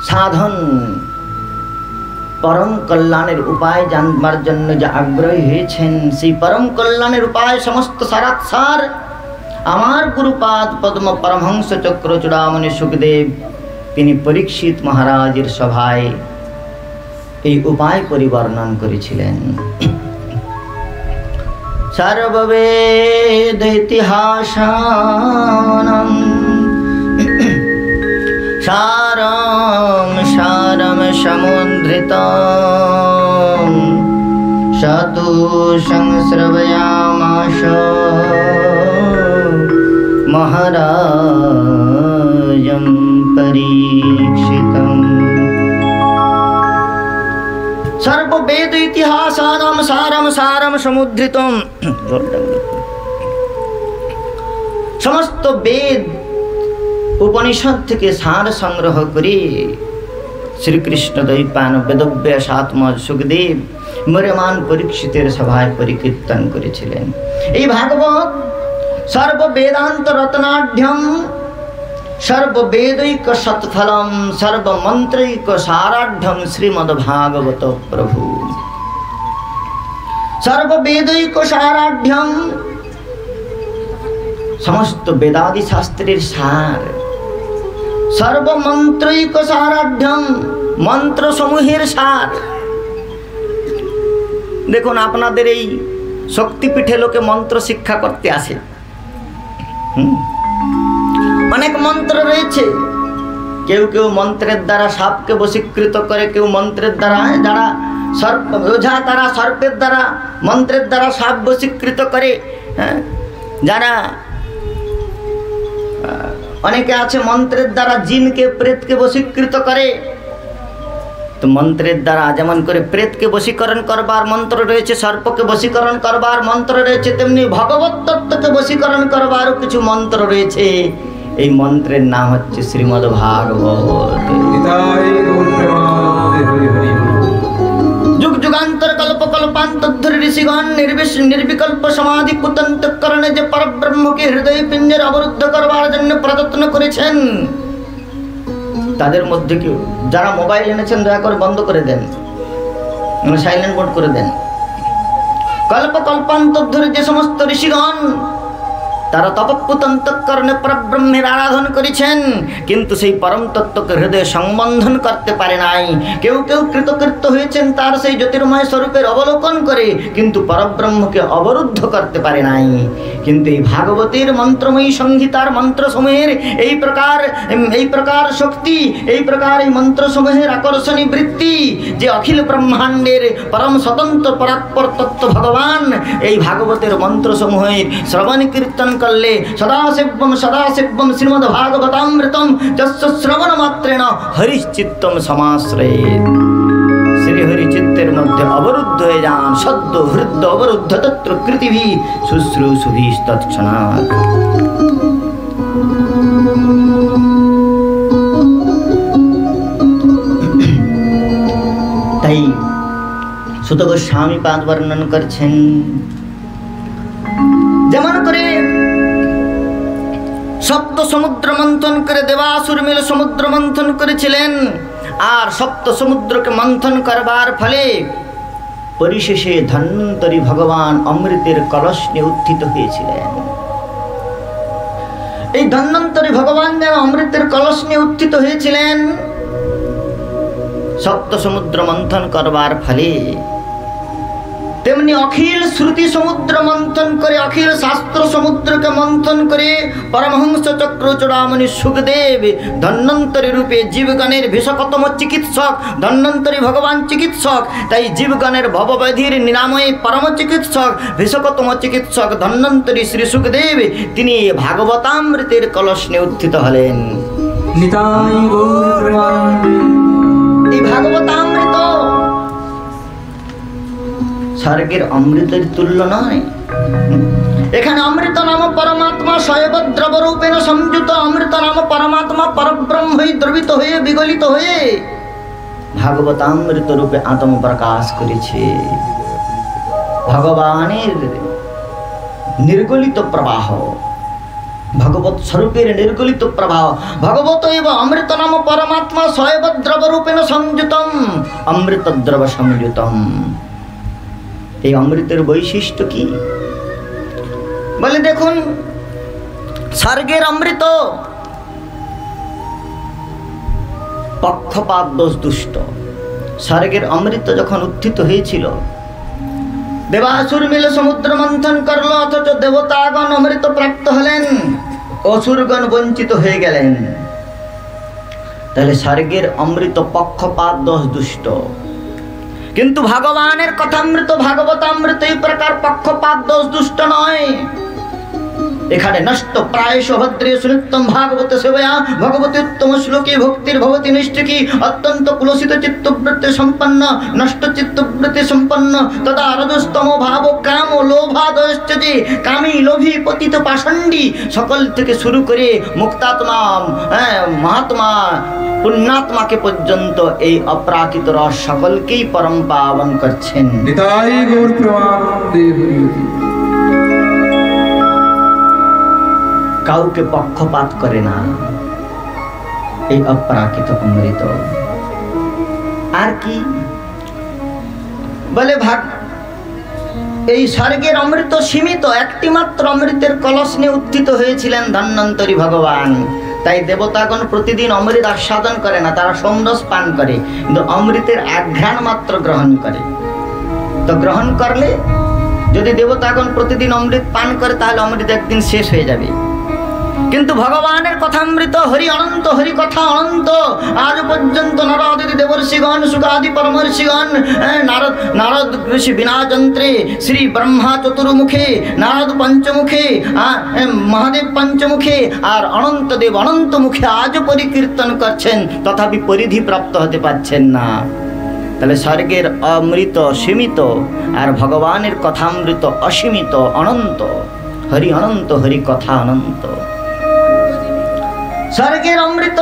সাধন পরম কল্যাণের উপায় জানবার জন্য যে আগ্রহী হয়েছেন, সেই পরম কল্যাণের উপায় সমস্ত সারাৎসার আমার গুরুপাদ পদ্ম পরমহংস চক্র চূড়ামণি সুখদেব তিনি পরীক্ষিত মহারাজের সভায় এই উপায় পরিবর্ণন করেছিলেন। সর্ববেদ ইতিহাসানাং সারম समुद्धृतं स तु संश्रवयामास महाराजं परीक्षितम्। सर्ववेद इतिहासानां सारं सारं समुद्धृतं। समस्त वेद उपनिषद থেকে সার সংগ্রহ করে শ্রীকৃষ্ণ দৈপায়ন বেদব্যাস আত্মজ সুখদেব মর্যমান পরীক্ষিতের সভায় পরিকীর্তন করেছিলেন। এই ভাগবত সর্ববেদান্ত রত্নাঢ্যম সর্ববেदैक সৎফলম সর্বমন্ত্রৈক সারাঢ্যম শ্রীমদ্ভাগবত প্রভু। সর্ববেदैक সারাঢ্যম সমস্ত বেদাদি শাস্ত্রের সার, সর্বমন্ত্রৈক সারাঢ্যম মন্ত্র সমূহের সার। দেখুন আপনাদের এই শক্তিপীঠে লোকে মন্ত্র শিক্ষা করতে আসে, অনেক মন্ত্র রয়েছে। কেউ কেউ মন্ত্রের দ্বারা সাপকে বশীকৃত করে, কেউ মন্ত্রের দ্বারা যারা সর্প ওঝা তারা সর্পের দ্বারা মন্ত্রের দ্বারা সাপ বশীকৃত করে। যারা অনেকে আছে মন্ত্রের দ্বারা জিনকে প্রেতকে বশীকৃত করে। তো মন্ত্রের দ্বারা যেমন করে প্রেতকে বশীকরণ করবার মন্ত্র রয়েছে, সর্পকে বশীকরণ করবার মন্ত্র রয়েছে, তেমনি ভগবত তত্ত্বকে বশীকরণ করবারও কিছু মন্ত্র রয়েছে। এই মন্ত্রের নাম হচ্ছে শ্রীমদ্ ভাগবত। যুগ যুগান্তর কল্প কল্পান্তর ঋষিগণ নির্বিকল্প সমাধি পুতন্তকরণে যে পরব্রহ্মকে হৃদয় পিঞ্জের অবরুদ্ধ করবার জন্য প্রযত্ন করেছেন, তাদের মধ্যে কেউ যারা মোবাইল এনেছেন দয়া করে বন্ধ করে দেন, সাইলেন্ট মোড করে দেন। কল্প কল্পান্তর ধরে যে সমস্ত ঋষিগণ তারা তপপুতন্তকরণে পরব্রহ্মের আরাধন করেছেন, কিন্তু সেই পরম তত্ত্বকে হৃদয়ে সংবন্ধন করতে পারে নাই। কেউ কেউ কৃতকৃত্য হয়েছেন তার সেই জ্যোতির্ময় স্বরূপের অবলোকন করে, কিন্তু পরব্রহ্মকে অবরুদ্ধ করতে পারে নাই। কিন্তু এই ভাগবতের মন্ত্রময়ী সংহিতার মন্ত্রসমূহের এই প্রকার শক্তি, এই প্রকার এই মন্ত্রসমূহের আকর্ষণী বৃত্তি, যে অখিল ব্রহ্মাণ্ডের পরম স্বতন্ত্র পরাৎপর তত্ত্ব ভগবান এই ভাগবতের মন্ত্রসমূহের শ্রবণ কীর্তন করলে সদাশিবম সদাশিবম শ্রীমদ্ ভাগবতামৃতম যস্য শ্রবণ মাত্রেণ হরিশ্চিত্তম সমাশ্রয়েৎ। শ্রী হরি চিত্তের মধ্যে অবরুদ্ধ হয়ে যান, সদ্য হৃদ্য অবরুদ্ধ তত্র কৃতিভি শুশ্রূষুভিঃ তৎক্ষণাৎ। তাই সুত গোস্বামী পাদ বর্ণন করছেন, যেমন করে সপ্ত সমুদ্র মন্থন করে দেবাসুর মিলে সমুদ্র মন্থন করেছিলেন, আর সপ্ত সমুদ্রকে মন্থন করবার ফলে পরিশেষে ধন্বন্তরী ভগবান অমৃতের কলস নিয়ে উত্থিত হয়েছিলেন। এই ধন্বন্তরী ভগবান যেন অমৃতের কলস নিয়ে উত্থিত হয়েছিলেন সপ্ত সমুদ্র মন্থন করবার ফলে, তেমনি অখিল শ্রুতি সমুদ্র মন্থন করে, অখিল শাস্ত্র সমুদ্রকে মন্থন করে পরমহংস চক্র চূড়ামণি সুখদেব ধন্বন্তরী রূপে জীবগণের ভীষকতম চিকিৎসক, ধন্বন্তরী ভগবান চিকিৎসক। তাই জীবগণের ভবব্যাধির নিরাময়ে পরম চিকিৎসক, ভীষকতম চিকিৎসক ধন্বন্তরী শ্রী সুখদেব তিনি ভাগবতামৃতের কলস নিয়ে উত্থিত হলেন। এই ভাগবতামৃত স্বর্গের অমৃতের তুল্য নয়। এখানে অমৃত নাম পরমাত্মা শৈবদ্রব রূপেণ সংযুত, অমৃত নাম পরমাত্মা পরব্রহ্মই দ্রবিত হয়ে বিগলিত হয়ে ভাগবতামৃত রূপে আত্ম প্রকাশ করেছে। ভগবানের নির্গলিত প্রবাহ, ভগবত স্বরূপের নির্গলিত প্রবাহ। ভগবত এবং অমৃত নাম পরমাত্মা শৈবদ্রব রূপেণ সংযুতম অমৃত দ্রব সংযুতম। এই অমৃতের বৈশিষ্ট্য কি বলে দেখুন, স্বর্গের অমৃত পক্ষপাত দোষ দুষ্ট। স্বর্গের অমৃত যখন উত্থিত হয়েছিল, দেবাসুর মিলে সমুদ্র মন্থন করলো, অথচ দেবতাগণ অমৃত প্রাপ্ত হলেন, অসুরগণ বঞ্চিত হয়ে গেলেন। তাহলে স্বর্গের অমৃত পক্ষপাত দোষ দুষ্ট, কিন্তু ভগবানের কথামৃত ভাগবতামৃত এই প্রকার পক্ষপাত দোষ দুষ্ট নয়। এখানে নষ্ট প্রায়শ ভদ্রে সুনিত্যম ভাগবত সেবয়া ভগবতী উত্তম শ্লোকে ভক্তির ভবতি নিষ্ঠিকি অত্যন্ত কুলসিত চিত্তবৃত্তি সম্পন্ন নষ্ট চিত্তবৃত্তি সম্পন্ন তথা রজস্তম ভাব কাম লোভাদশ্চে কামী লোভী পতিত পাষণ্ডী সকল থেকে শুরু করে মুক্তাত্মা মহাত্মা পুণ্যাত্মাকে পর্যন্ত এই অপ্রাকৃত রস সকলকেই পরম পাবন করছেন। নিতাই গৌর প্রেমানন্দে হরি। কাউকে পক্ষপাত করে না এই অপ্রাকৃত অমৃত। আর কি বলে ভাগ, এই স্বর্গের অমৃত সীমিত, একটি মাত্র অমৃতের কলস নিয়ে উত্থিত হয়েছিলেন ধন্বন্তরী ভগবান। তাই দেবতাগণ প্রতিদিন অমৃত আস্বাদন করে না, তারা সোমরস পান করে, কিন্তু অমৃতের আঘ্রাণ মাত্র গ্রহণ করে। তো গ্রহণ করলে যদি দেবতাগণ প্রতিদিন অমৃত পান করে তাহলে অমৃত একদিন শেষ হয়ে যাবে। কিন্তু ভগবানের কথামৃত হরি অনন্ত, হরি কথা অনন্ত। আজ পর্যন্ত নরাদি দেবর্ষিগণ সুগাদি পরমর্ষিগণ নারদ ঋষি বিনা যন্ত্রে শ্রী ব্রহ্মা চতুর্মুখে নারদ পঞ্চমুখে মহাদেব পঞ্চমুখে আর অনন্ত দেব অনন্ত মুখে আজ পরিকীর্তন করছেন, তথাপি পরিধি প্রাপ্ত হতে পারছেন না। তাহলে স্বর্গের অমৃত সীমিত আর ভগবানের কথামৃত অসীমিত অনন্ত। হরি অনন্ত, হরি কথা অনন্ত। স্বর্গের অমৃত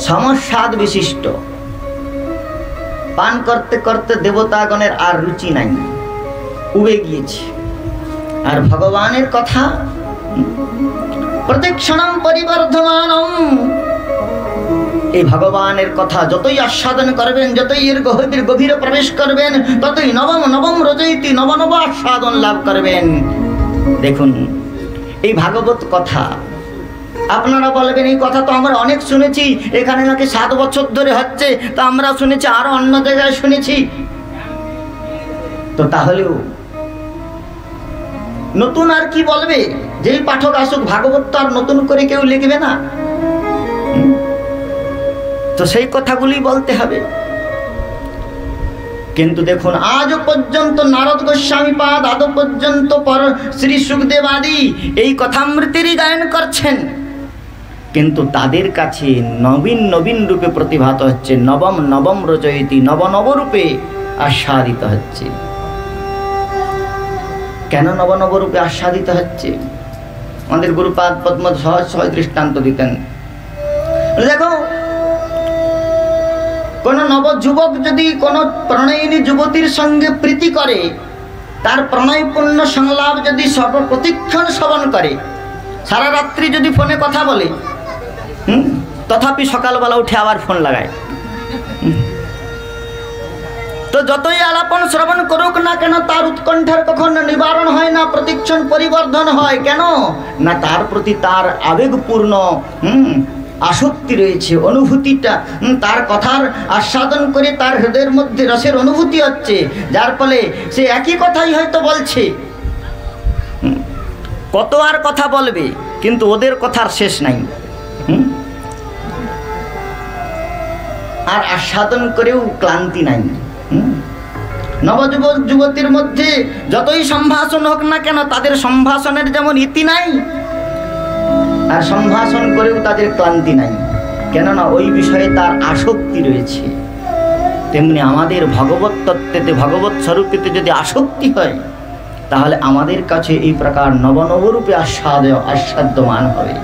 সমস্বাদ বিশিষ্ট, পান করতে করতে দেবতাগণের আর রুচি নাই, উবে গিয়েছে। আর ভগবানের কথা প্রতিক্ষণম পরিবর্ধমানম, এই ভগবানের কথা যতই আস্বাদন করবেন, যতই এর গভীরে প্রবেশ করবেন, ততই নবম নবম রজয়তি নব নব আস্বাদন লাভ করবেন। দেখুন এই ভাগবত কথা, আপনারা বলবেন এই কথা তো আমরা অনেক শুনেছি, এখানে নাকি 7 বছর ধরে হচ্ছে, তা আমরা শুনেছি, আরো অন্য জায়গায় শুনেছি। তো তাহলেও নতুন আর কি বলবে? যেই পাঠক আসুক, ভাগবত তো আর নতুন করে কেউ লিখবে না, তো সেই কথাগুলি বলতে হবে। কিন্তু দেখুন আজ পর্যন্ত নারদ গোস্বামী পাদ আদ পর্যন্ত শ্রী সুখদেব আদি এই কথামৃতেরই গায়ন করছেন, কিন্তু তাদের কাছে নবীন নবীন রূপে প্রতিভাত হচ্ছে, নবম নবম রচয়তি নব নব রূপে আস্বাদিত হচ্ছে। কেন নব নব রূপে আস্বাদিত হচ্ছে? আমাদের গুরুপাদ পদ্ম সহজ সহজ দৃষ্টান্ত দিতেন। দেখো কোন নবযুবক যদি কোনো প্রণয়িনী যুবতীর সঙ্গে প্রীতি করে, তার প্রণয়পূর্ণ সংলাপ যদি প্রতিক্ষণ শ্রবণ করে, সারা রাত্রি যদি ফোনে কথা বলে, তথাপি সকালবেলা উঠে আবার ফোন লাগায়, তো যতই আলাপন শ্রবণ করুক না কেন তার উৎকণ্ঠার কখনো নিবারণ হয় না, প্রতিক্ষণ পরিবর্ধন হয়। কেন না তার প্রতি তার আবেগপূর্ণ আসক্তি রয়েছে, অনুভূতিটা তার কথার আস্বাদন করে তার হৃদয়ের মধ্যে রসের অনুভূতি হচ্ছে, যার ফলে সে একই কথাই হয়তো বলছে। কত আর কথা বলবে, কিন্তু ওদের কথার শেষ নাই। আর আস্বাদন করেও ক্লান্তি নাই। নবযুবক যুবতীর মধ্যে যতই সম্ভাষণ হোক না কেন, তাদের সম্ভাষণের যেমন ইতি নাই, আর সম্ভাষণ করেও তাদের ক্লান্তি নাই। কেননা ওই বিষয়ে তার আসক্তি রয়েছে। তেমনি আমাদের ভগবত তত্ত্বেতে, ভগবত স্বরূপেতে যদি আসক্তি হয়, তাহলে আমাদের কাছে এই প্রকার নবনবরূপে আস্বাদ্যমান হবে।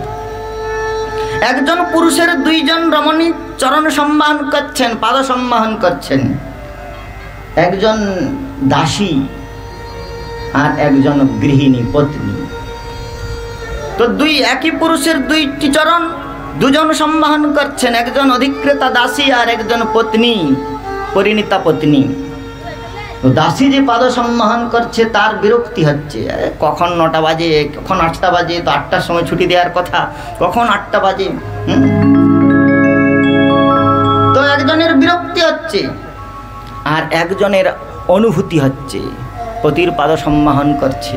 একজন পুরুষের 2 জন রমণী চরণ সম্মান করছেন, পাদ সম্মান করছেন, একজন দাসী আর একজন গৃহিণী পত্নী। তো একই পুরুষের 2টি চরণ 2 জন সম্মান করছেন, একজন অধিকৃতা দাসী আর একজন পত্নী, পরিণীতা পত্নী। তো দাসী যে পাদ সম্মান করছে তার বিরক্তি হচ্ছে, কখন 9টা বাজে, কখন 8টা বাজে, তো 8টার সময় ছুটি দেওয়ার কথা, কখন 8টা বাজে। তো একজনের বিরক্তি হচ্ছে আর একজনের অনুভূতি হচ্ছে, পতির পাদ সম্মান করছে।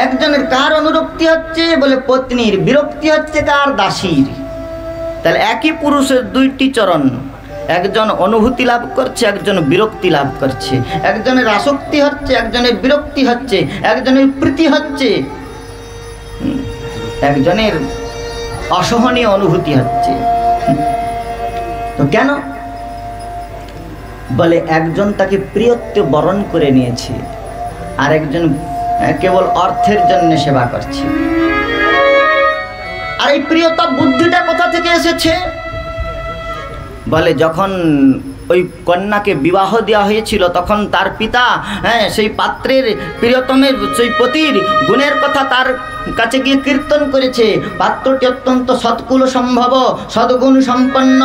একজনের কার অনুরক্তি হচ্ছে? বলে পত্নীর। বিরক্তি হচ্ছে কার? দাসীর। তাহলে একই পুরুষের দুইটি চরণ, একজন অনুভূতি লাভ করছে, একজন বিরক্তি লাভ করছে। একজনের আসক্তি হচ্ছে, একজনের বিরক্তি হচ্ছে, একজনের প্রীতি হচ্ছে, একজনের অসহনীয় অনুভূতি হচ্ছে। তো কেন? বলে একজন তাকে প্রিয়ত্ব বরণ করে নিয়েছে, আর একজন কেবল অর্থের জন্য সেবা করছে। আর এই প্রিয়তা বুদ্ধিটা কোথা থেকে এসেছে? বলে যখন ওই কন্যাকে বিবাহ দেওয়া হয়েছিল তখন তার পিতা সেই পাত্রের প্রিয়তমের সেই পতির গুণের কথা তার কাছে গিয়ে কীর্তন করেছে। পাত্রটি অত্যন্ত সৎকুল সম্ভব, সদ্গুণ সম্পন্ন,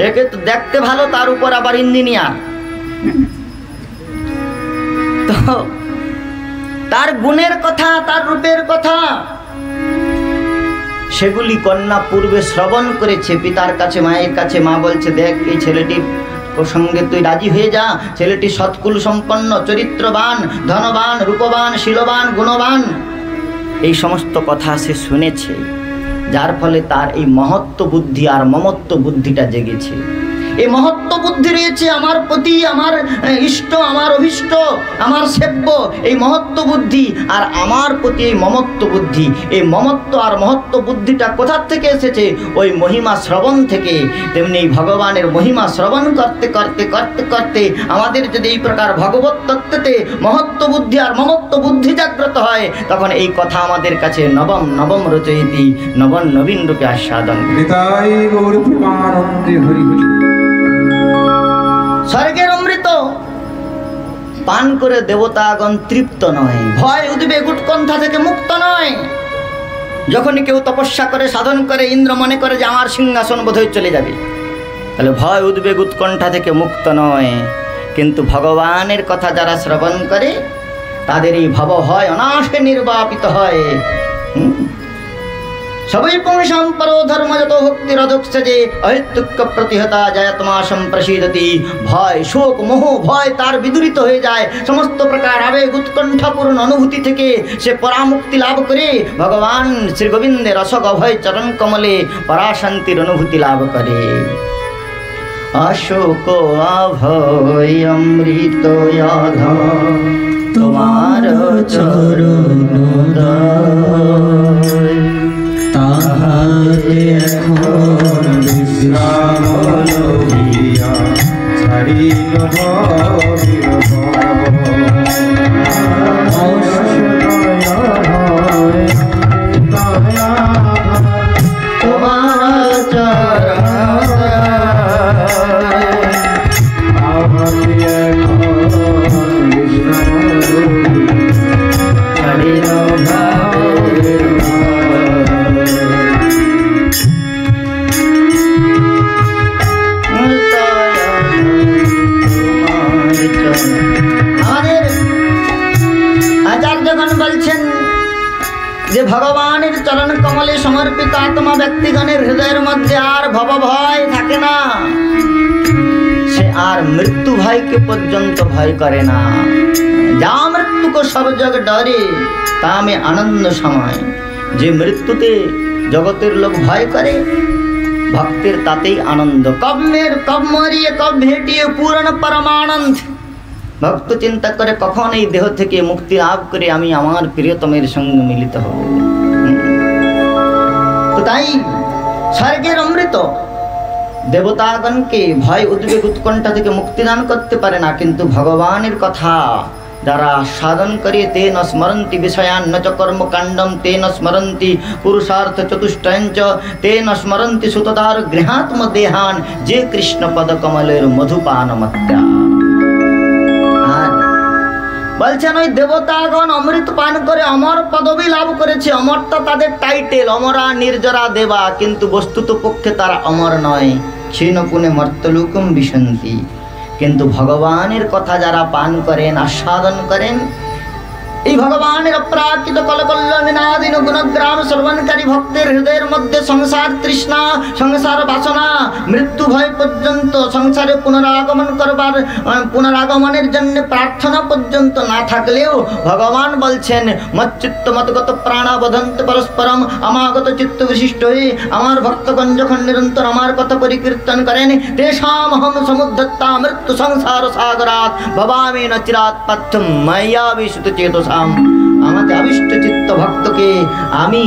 একে তো দেখতে ভালো, তার উপর আবার ইঞ্জিনিয়ার। তো তার গুণের কথা, তার রূপের কথা সেগুলি কন্যা পূর্বে শ্রবণ করেছে পিতার কাছে, মায়ের কাছে। মা বলছে, দেখ এই ছেলেটির সঙ্গে তুই রাজি হয়ে যা, ছেলেটি সৎকুল সম্পন্ন, চরিত্রবান, ধনবান, রূপবান, শীলবান, গুণবান। এই সমস্ত কথা সে শুনেছে, যার ফলে তার এই মহত্ব বুদ্ধি আর মমত্ব বুদ্ধিটা জেগেছে। এই মহত্ব বুদ্ধি রয়েছে আমার প্রতি, আমার ইষ্ট, আমার অভিষ্ট, আমার সেব্য, এই মহত্ব বুদ্ধি, আর আমার প্রতি এই মমত্ব বুদ্ধি। এই মমত্ব আর মহত্ব বুদ্ধিটা কোথা থেকে এসেছে? ওই মহিমা শ্রবণ থেকে। তেমনি ভগবানের মহিমা শ্রবণ করতে করতে করতে করতে আমাদের যদি এই প্রকার ভগবত তত্ত্বতে মহত্ব বুদ্ধি আর মমত্ব বুদ্ধি জাগ্রত হয়, তখন এই কথা আমাদের কাছে নবম নবম রচয়িতি, নবীন রূপে আস্বাদন। স্বর্গের অমৃত পান করে দেবতাগণ তৃপ্ত নয়, ভয় উদ্বেগ উৎকণ্ঠা থেকে মুক্ত নয়। যখনই কেউ তপস্যা করে, সাধন করে, ইন্দ্র মনে করে যে আমার সিংহাসন বোধহয় চলে যাবে, তাহলে ভয় উদ্বেগ উৎকণ্ঠা থেকে মুক্ত নয়। কিন্তু ভগবানের কথা যারা শ্রবণ করে তাদের এই ভব হয় অনাশে নির্বাপিত হয়। সবই পুংসাম পরো ধর্ম যত ভক্তির অধক্ষ যে অহেতুক্য প্রতিহতা জয়তমা সম্প্রসীদতি। ভয়, শোক, মোহ, ভয় তার বিদূরিত হয়ে যায়। সমস্ত প্রকার আবেগ উৎকণ্ঠাপূর্ণ অনুভূতি থেকে সে পরামুক্তি লাভ করে ভগবান শ্রী গোবিন্দের অশোক অভয় চরণ কমলে পরাশান্তির অনুভূতি লাভ করে। অশোক অভয় অমৃত তোমার চরণ তাহারে এখন বিশ্রাম লইয়া ছাড়িল তোমার বলছেন যে ভগবানের চরণ কমলে সমর্পিত আত্মা ব্যক্তিগণের হৃদয়ের মধ্যে আর ভব ভয় থাকে না। সে আর মৃত্যু ভয়কে পর্যন্ত ভয় করে না। যা মৃত্যুকে সব জগ ডরে তা আমি আনন্দ সময়। যে মৃত্যুতে জগতের লোক ভয় করে, ভক্তের তাতেই আনন্দ। কব মরিয়ে কব ভেটিয়ে পূরণ পরমানন্দ। ভক্ত চিন্তা করে কখন এই দেহ থেকে মুক্তি লাভ করে আমি আমার প্রিয়তমের সঙ্গে মিলিত হব। তো তাই স্বর্গের অমৃত দেবতাগণকে ভয় উদ্বেগ উৎকণ্ঠা থেকে মুক্তি দান করতে পারে না, কিন্তু ভগবানের কথা যারা সাধন করে তেন স্মরন্তি বিষয়ান ন চ কর্মকাণ্ডম তেন স্মরন্তি পুরুষার্থ চতুষ্টয়ঞ্চ তেন স্মরন্তি সুতদার গৃহাত্ম দেহান যে কৃষ্ণ পদ কমলের মধুপান মত্যা। বলছেন ওই দেবতাগণ অমৃত পান করে অমর পদবী লাভ করেছে। অমরটা তাদের টাইটেল, অমরা নির্জরা দেবা, কিন্তু বস্তুত পক্ষে তারা অমর নয়। ক্ষীণ পুনে মর্তলোকম বিশন্তি। কিন্তু ভগবানের কথা যারা পান করেন, আস্বাদন করেন, এই ভগবানের অপ্রাকৃত কলকল্যাণাদীন গুণগ্রাম শ্রবণকারী ভক্তের হৃদয়ের মধ্যে সংসার তৃষ্ণা, সংসার বাসনা, মৃত্যু ভয় পর্যন্ত, সংসারে পুনরাগমনের জন্য প্রার্থনা পর্যন্ত না থাকলেও ভগবান বলছেন মচ্চিত্ত মতগত প্রাণাবধন্ত পরস্পরম, আমাগত চিত্ত বিশিষ্ট হয়ে আমার ভক্তগণ যখন নিরন্তর আমার কথা পরিকীর্তন করেন, তেষাম অহম সমুদ্ধত্তা মৃত্যু সংসার সাগরাত ভবামি ন চিরাৎ পার্থম মায়া বিশুদ্ধ চেতসাম। আমাদের আবিষ্ট চিত্ত ভক্তকে আমি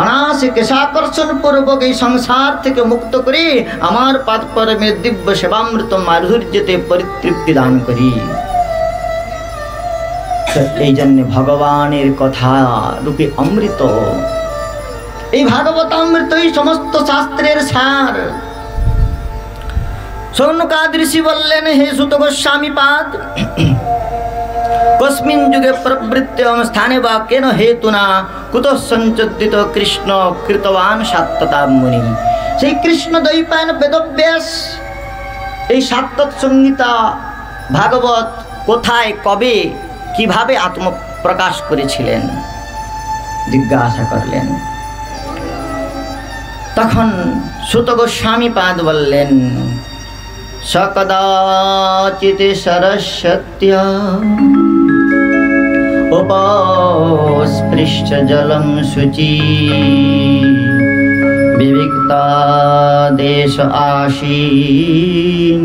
অনায়াসে কেশাকর্ষণ পূর্বক এই সংসার থেকে মুক্ত করে আমার পাদ পরমের দিব্য সেবামৃত মাধুর্যতে পরিতৃপ্তি দান করি। এই জন্য ভগবানের কথা রূপে অমৃত, এই ভাগবত অমৃতই সমস্ত শাস্ত্রের সার। সৌনকাদ ঋষি বললেন, হে সুত গোস্বামী পাদ, কস্মিন যুগে প্রবৃত্তে স্থানে বা কেন হেতুনা কুতঃ সঞ্চোদিত কৃষ্ণ কৃতবান সাত্ততা মুনি। সেই কৃষ্ণ দ্বৈপায়ন বেদব্যাস এই সাত্তত সংহিতা ভাগবত কোথায়, কবে, কিভাবে আত্মপ্রকাশ করেছিলেন জিজ্ঞাসা করলেন। তখন সুত গোস্বামী পাদ বললেন, সকদাচিত সরস্বত্য উপস্পৃষ্ট জলম শুচি বিবিক্তা দেশ আশীন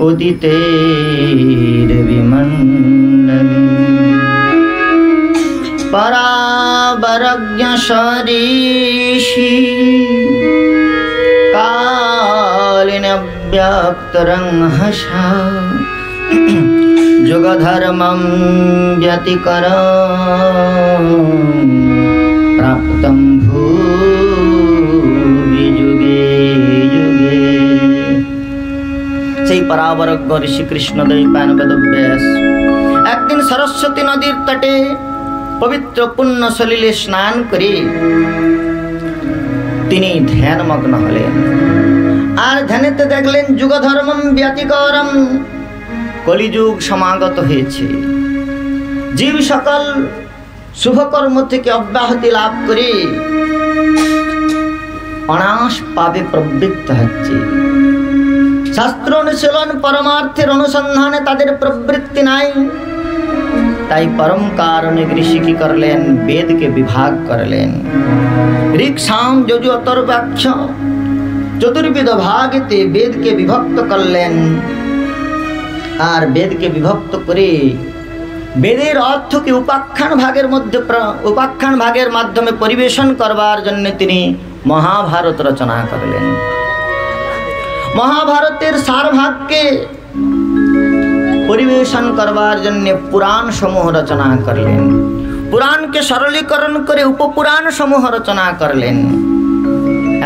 উদিতের বিমণ্ডলী পরাবরজ্ঞ সরিষি কালিন ব্যক্তরংহসা যুগধর্মম ব্যতিকর প্রাপ্তম ভূমি যুগে যুগে। সেই পরাবরজ্ঞ ঋষি কৃষ্ণ দ্বৈপায়ন বেদব্যাস একদিন সরস্বতী নদীর তটে পবিত্র পুণ্য সলিলে স্নান করে তিনি ধ্যানমগ্ন হলেন। আর ধ্যানেতে দেখলেন যুগধর্মম ব্যতিকরম, কলিযুগ সমাগত হয়েছে। জীব সকল শুভকর্ম থেকে অব্যাহতি লাভ করে অনাশ পাবে প্রবৃত্ত হচ্ছে। শাস্ত্র অনুশীলন পরমার্থের অনুসন্ধানে তাদের প্রবৃত্তি নাই। তাই পরম কারণে ঋষি কি করলেন, বেদকে বিভাগ করলেন। ঋক সাম যজু অথর্বাক্ষ চতুর্বিধ ভাগেতে বেদকে বিভক্ত করলেন। আর বেদকে বিভক্ত করে বেদের অর্থকে উপাখ্যান ভাগের মাধ্যমে পরিবেশন করবার জন্য তিনি মহাভারত রচনা করলেন। মহাভারতের সার ভাগকে পরিবেশন করবার জন্য পুরাণ সমূহ রচনা করলেন। পুরাণকে সরলীকরণ করে উপপুরাণ সমূহ রচনা করলেন।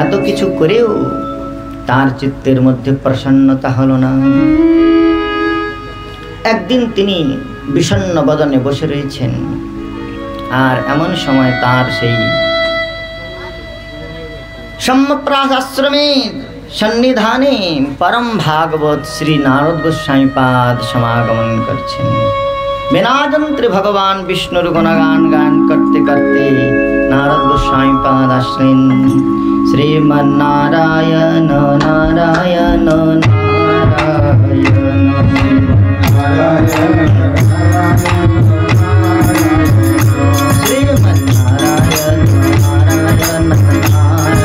এত কিছু করেও তার চিত্তের মধ্যে প্রসন্নতা হলো না। একদিন তিনি বিষণ্ণ বদনে বসে রয়েছেন। আর এমন সময় তার সেই সম্যপ্রাস আশ্রমের সন্নিধানে পরম ভাগবত শ্রী নারদ গোস্বামী পাদ সমাগমন করছেন। বিনা যন্ত্রে ভগবান বিষ্ণুর গুণগান গান করতে করতে নারদ গোস্বামী পাদ আসলেন। শ্রীমন্নারায়ণ নারায়ণ নারায়ণ শ্রীমন্নারায়ণ নারায়ণ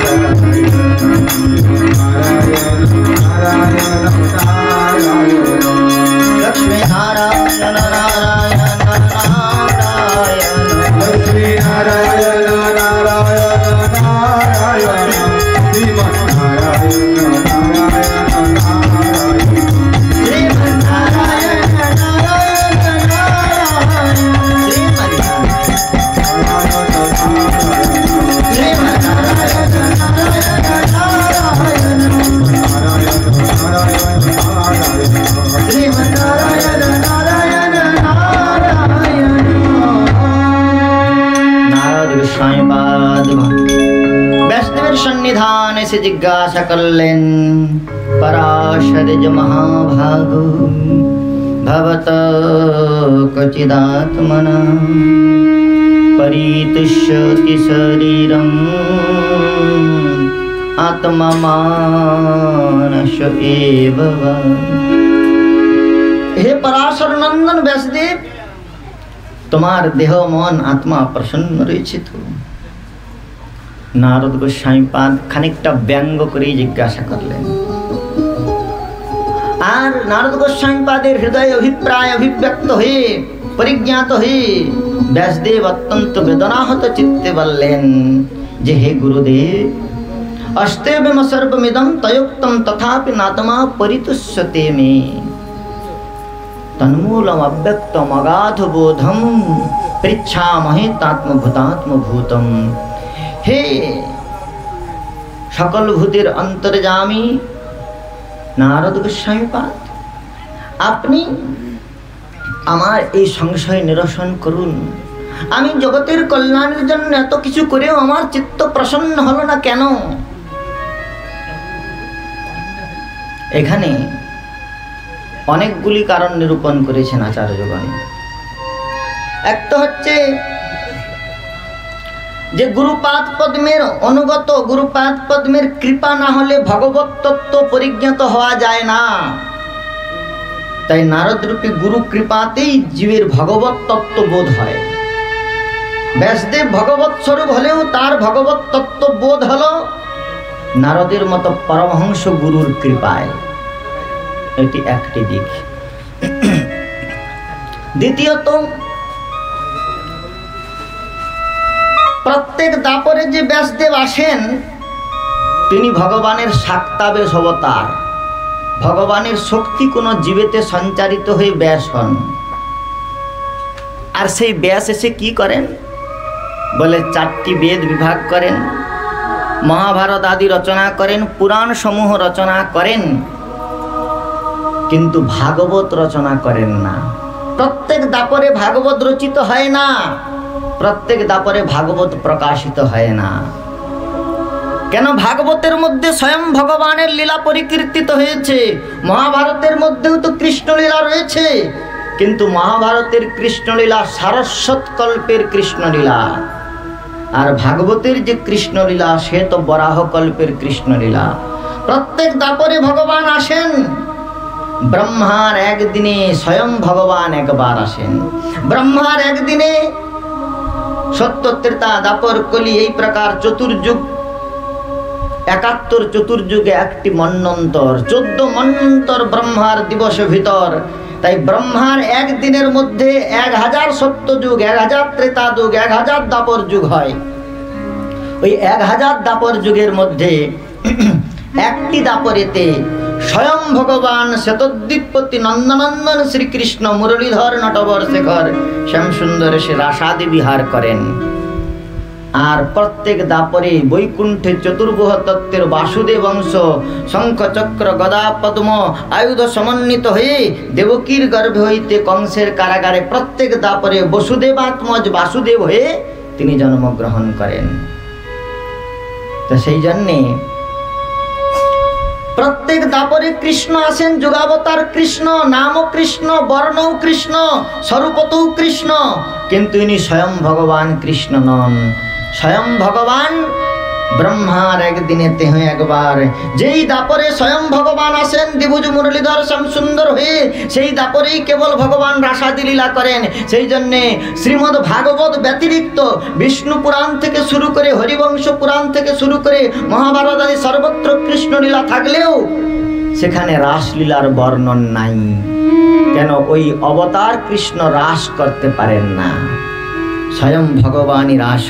লক্ষ্মী নারায়ণ নারায়ণ নারায়ণ লক্ষ্মী নারায়ণ নারায়ণ নারায়ণ শ্রীমন্নারায়ণ নারায়ণ নারায়ণ শ্রীমন্নারায়ণ নারায়ণ নারায়ণ वैष्णव सन्निधान से जिज्ञासा करलेन पराशर महाभागो भवत क्वचिदात्मना परितुष्यति शरीरम् आत्मा मानस एव वा। हे पराशर नंदन व्यासदेव, তোমার দেহ মন আত্মা প্রসন্ন রয়েছে তো? নারদ গোস্বামীপাদ খানিকটা ব্যঙ্গ করেই জিজ্ঞাসা করলেন। আর নারদ গোস্বামীপাদের হৃদয়ে অভিপ্রায় অভিব্যক্ত হয়ে পরিজ্ঞাত হয়ে ব্যাসদেব অত্যন্ত বেদনাহত চিত্তে বললেন যে হে গুরুদেব, অস্তেবম সর্বমিদম তয়োক্তম তথাপি নাত্মা পরিতুষ্যতে মে তন্মূলম অব্যক্তম অগাধ বোধম পৃচ্ছামহে তাত্মভূতাত্মভূতম। হে সকল ভূতের অন্তর্যামী নারদ গোস্বামীপাদ, আপনি আমার এই সংশয় নিরসন করুন। আমি জগতের কল্যাণের জন্য এত কিছু করেও আমার চিত্ত প্রসন্ন হলো না কেন? এখানে অনেকগুলি কারণ নিরূপণ করেছেন আচার্যগণ। একটা হচ্ছে যে গুরুপাদ পদ্মের অনুগত, গুরুপাদ পদ্মের কৃপা না হলে ভগবত তত্ত্ব পরিজ্ঞাত হওয়া যায় না। তাই নারদ রূপী গুরু কৃপাতেই জীবের ভগবত তত্ত্ব বোধ হয়। ব্যাসদেব ভগবত স্বরূপ হলেও তার ভগবত তত্ত্ব বোধ হলো নারদের মতো পরমহংস গুরুর কৃপায়। এটি একটি দিক। দ্বিতীয়ত, প্রত্যেক দাপরে যে ব্যাসদেব আসেন তিনি ভগবানের শাক্তাবেশ অবতার। ভগবানের শক্তি কোনো জীবেতে সঞ্চারিত হয়ে ব্যাস হন। আর সেই ব্যাস এসে কি করেন বলে 4টি বেদ বিভাগ করেন, মহাভারত আদি রচনা করেন, পুরাণ সমূহ রচনা করেন, কিন্তু ভাগবত রচনা করেন না। প্রত্যেক দাপরে ভাগবত রচিত হয় না, প্রত্যেক দাপরে ভাগবত প্রকাশিত হয় না। কেন? ভাগবতের মধ্যে স্বয়ং ভগবানের লীলা পরিকীর্তিত হয়েছে। মহাভারতের মধ্যেও তো কৃষ্ণলীলা রয়েছে, কিন্তু মহাভারতের কৃষ্ণলীলা সারস্বত কল্পের কৃষ্ণলীলা, আর ভাগবতের যে কৃষ্ণলীলা সে তো বরাহ কল্পের কৃষ্ণলীলা। প্রত্যেক দাপরে ভগবান আসেন। ব্রহ্মার একদিনে স্বয়ং ভগবান একবার আসেন। ব্রহ্মার একদিনে সত্য, ত্রেতা, দাপর, কলি, এই প্রকার চতুর্যুগ, 71 চতুর্যুগে একটি মন্বন্তর, 14 মন্বন্তর ব্রহ্মার দিবসের ভিতর। তাই ব্রহ্মার একদিনের মধ্যে 1000 সত্য যুগ, 1000 ত্রেতা যুগ, 1000 দাপর যুগ হয়। ওই 1000 দাপর যুগের মধ্যে একটি দাপরেতে স্বয়ং ভগবান শতদ্বীপতি নন্দনন্দন শ্রীকৃষ্ণ মুরলীধর নটবর শেখর শ্যামসুন্দর সে রাসাদি বিহার করেন। আর প্রত্যেক দাপরে বৈকুণ্ঠে চতুর্ভুহ তত্ত্বের বাসুদেব অংশ শঙ্খ চক্র গদা পদ্ম আয়ুধ সমন্বিত হয়ে দেবকীর গর্ভে হইতে কংসের কারাগারে প্রত্যেক দাপরে বসুদেবাত্মজ বাসুদেব হয়ে তিনি জন্মগ্রহণ করেন। তো সেই জন্যে প্রত্যেক দাপরে কৃষ্ণ আসেন, যুগাবতার কৃষ্ণ, নামও কৃষ্ণ, বর্ণও কৃষ্ণ, স্বরূপতও কৃষ্ণ, কিন্তু ইনি স্বয়ং ভগবান কৃষ্ণ নন। স্বয়ং ভগবান ব্রহ্মার একদিনেতে হয়ে একবার। যেই দাপরে স্বয়ং ভগবান আসেন দ্বিভুজ মুরলীধর শ্যামসুন্দর হয়ে, সেই দাপরেই কেবল ভগবান রাসাদি লীলা করেন। সেই জন্যে শ্রীমদ্ ভাগবত ব্যতিরিক্ত বিষ্ণু পুরাণ থেকে শুরু করে, হরিবংশ পুরাণ থেকে শুরু করে মহাভারত আদি সর্বত্র কৃষ্ণলীলা থাকলেও সেখানে রাসলীলার বর্ণন নাই। কেন? ওই অবতার কৃষ্ণ রাস করতে পারেন না, স্বয়ং ভগবানই রাস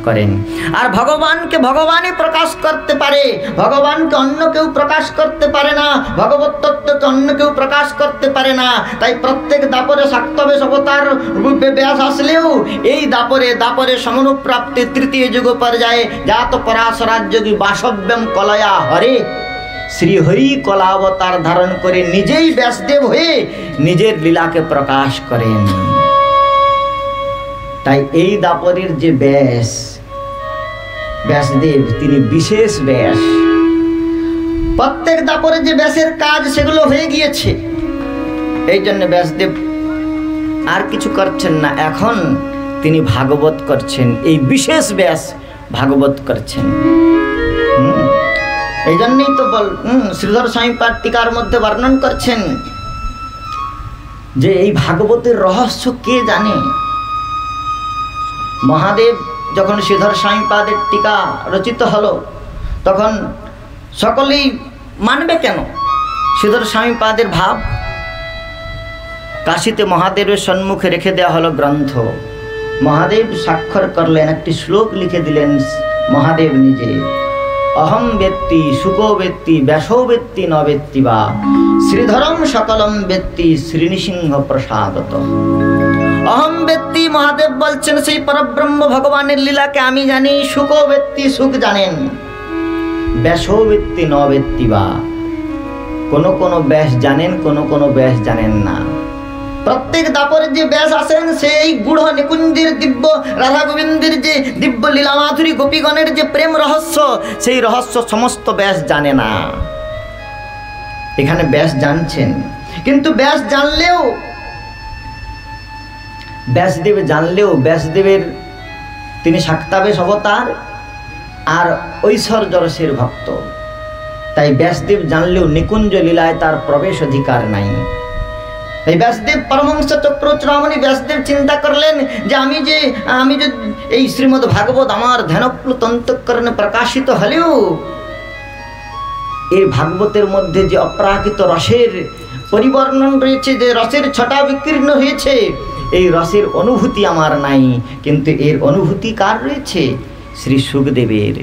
করেন। আর ভগবানকে ভগবানই প্রকাশ করতে পারে, ভগবানকে অন্য কেউ প্রকাশ করতে পারে না, ভগবত তত্ত্বকে অন্য কেউ প্রকাশ করতে পারে না। তাই প্রত্যেক দাপরে শাক্তবেশ অবতার রূপে ব্যাস আসলেও এই দাপরে সমনুপ্রাপ্তি তৃতীয় যুগ পর্যায়ে জাত পরাশরাজ্যোগী বাসব্যম কলয়া হরে শ্রীহরি কলা অবতার ধারণ করে নিজেই ব্যাসদেব হয়ে নিজের লীলাকে প্রকাশ করেন। তাই এই দাপরের যে ব্যাসদেব তিনি বিশেষ ব্যাস। প্রত্যেক দাপরে যে ব্যাসের কাজ সেগুলো হয়ে গিয়েছে। এই জন্য ব্যাসদেব আর কিছু করছেন না, এখন তিনি ভাগবত করছেন। এই বিশেষ ব্যাস ভাগবত করছেন। এই জন্যই তো শ্রীধর স্বামী পাঠ টিকার মধ্যে বর্ণন করছেন যে এই ভাগবতের রহস্য কে জানে। মহাদেব যখন শ্রীধর স্বামীপাদের টিকা রচিত হলো তখন সকলেই মানবে কেন শ্রীধর স্বামীপাদের ভাব। কাশীতে মহাদেবের সম্মুখে রেখে দেওয়া হলো গ্রন্থ। মহাদেব স্বাক্ষর করলেন, একটি শ্লোক লিখে দিলেন মহাদেব নিজে। অহম বেত্তি সুখো বেত্তি ব্যাসো বেত্তি ন বেত্তি বা শ্রীধরম সকলম বেত্তি শ্রীনৃসিংহ প্রসাদত। অহম বেত্তি, মহাদেব বলছেন সেই পরব্রহ্ম ভগবানের লীলাকে আমি জানি। সুখো বেত্তি, সুখ জানেন। ব্যাসো বেত্তি ন বেত্তি বা, কোন ব্যাস জানেন, কোন ব্যাস জানেন না। প্রত্যেক দাপরে যে ব্যাস আসেন সেই গুঢ় নিকুঞ্জের দিব্য রাধা গোবিন্দের যে দিব্য লীলা মাধুরী গোপীগণের যে প্রেম রহস্য, সেই রহস্য সমস্ত ব্যাস জানে না। এখানে ব্যাস জানছেন, কিন্তু ব্যাস জানলেও ব্যাসদেব জানলেও ব্যাসদেবের তিনি শাক্তাবেশ অবতার আর ঐশ্বর্য রসের ভক্ত। তাই ব্যাসদেব জানলেও নিকুঞ্জ লীলায় তার প্রবেশ অধিকার নাই। এই ব্যাসদেব পরমহংস চক্রচূড়ামণি ব্যাসদেব চিন্তা করলেন যে আমি যে এই শ্রীমদ্ ভাগবত আমার ধ্যানপ্লুত অন্তঃকরণে প্রকাশিত হলেও এই ভাগবতের মধ্যে যে অপ্রাকৃত রসের পরিবর্ণন রয়েছে, যে রসের ছটা বিকীর্ণ হয়েছে, এই রসের অনুভূতি আমার নাই। কিন্তু এর অনুভূতি কার রয়েছে? শ্রী সুখদেবের।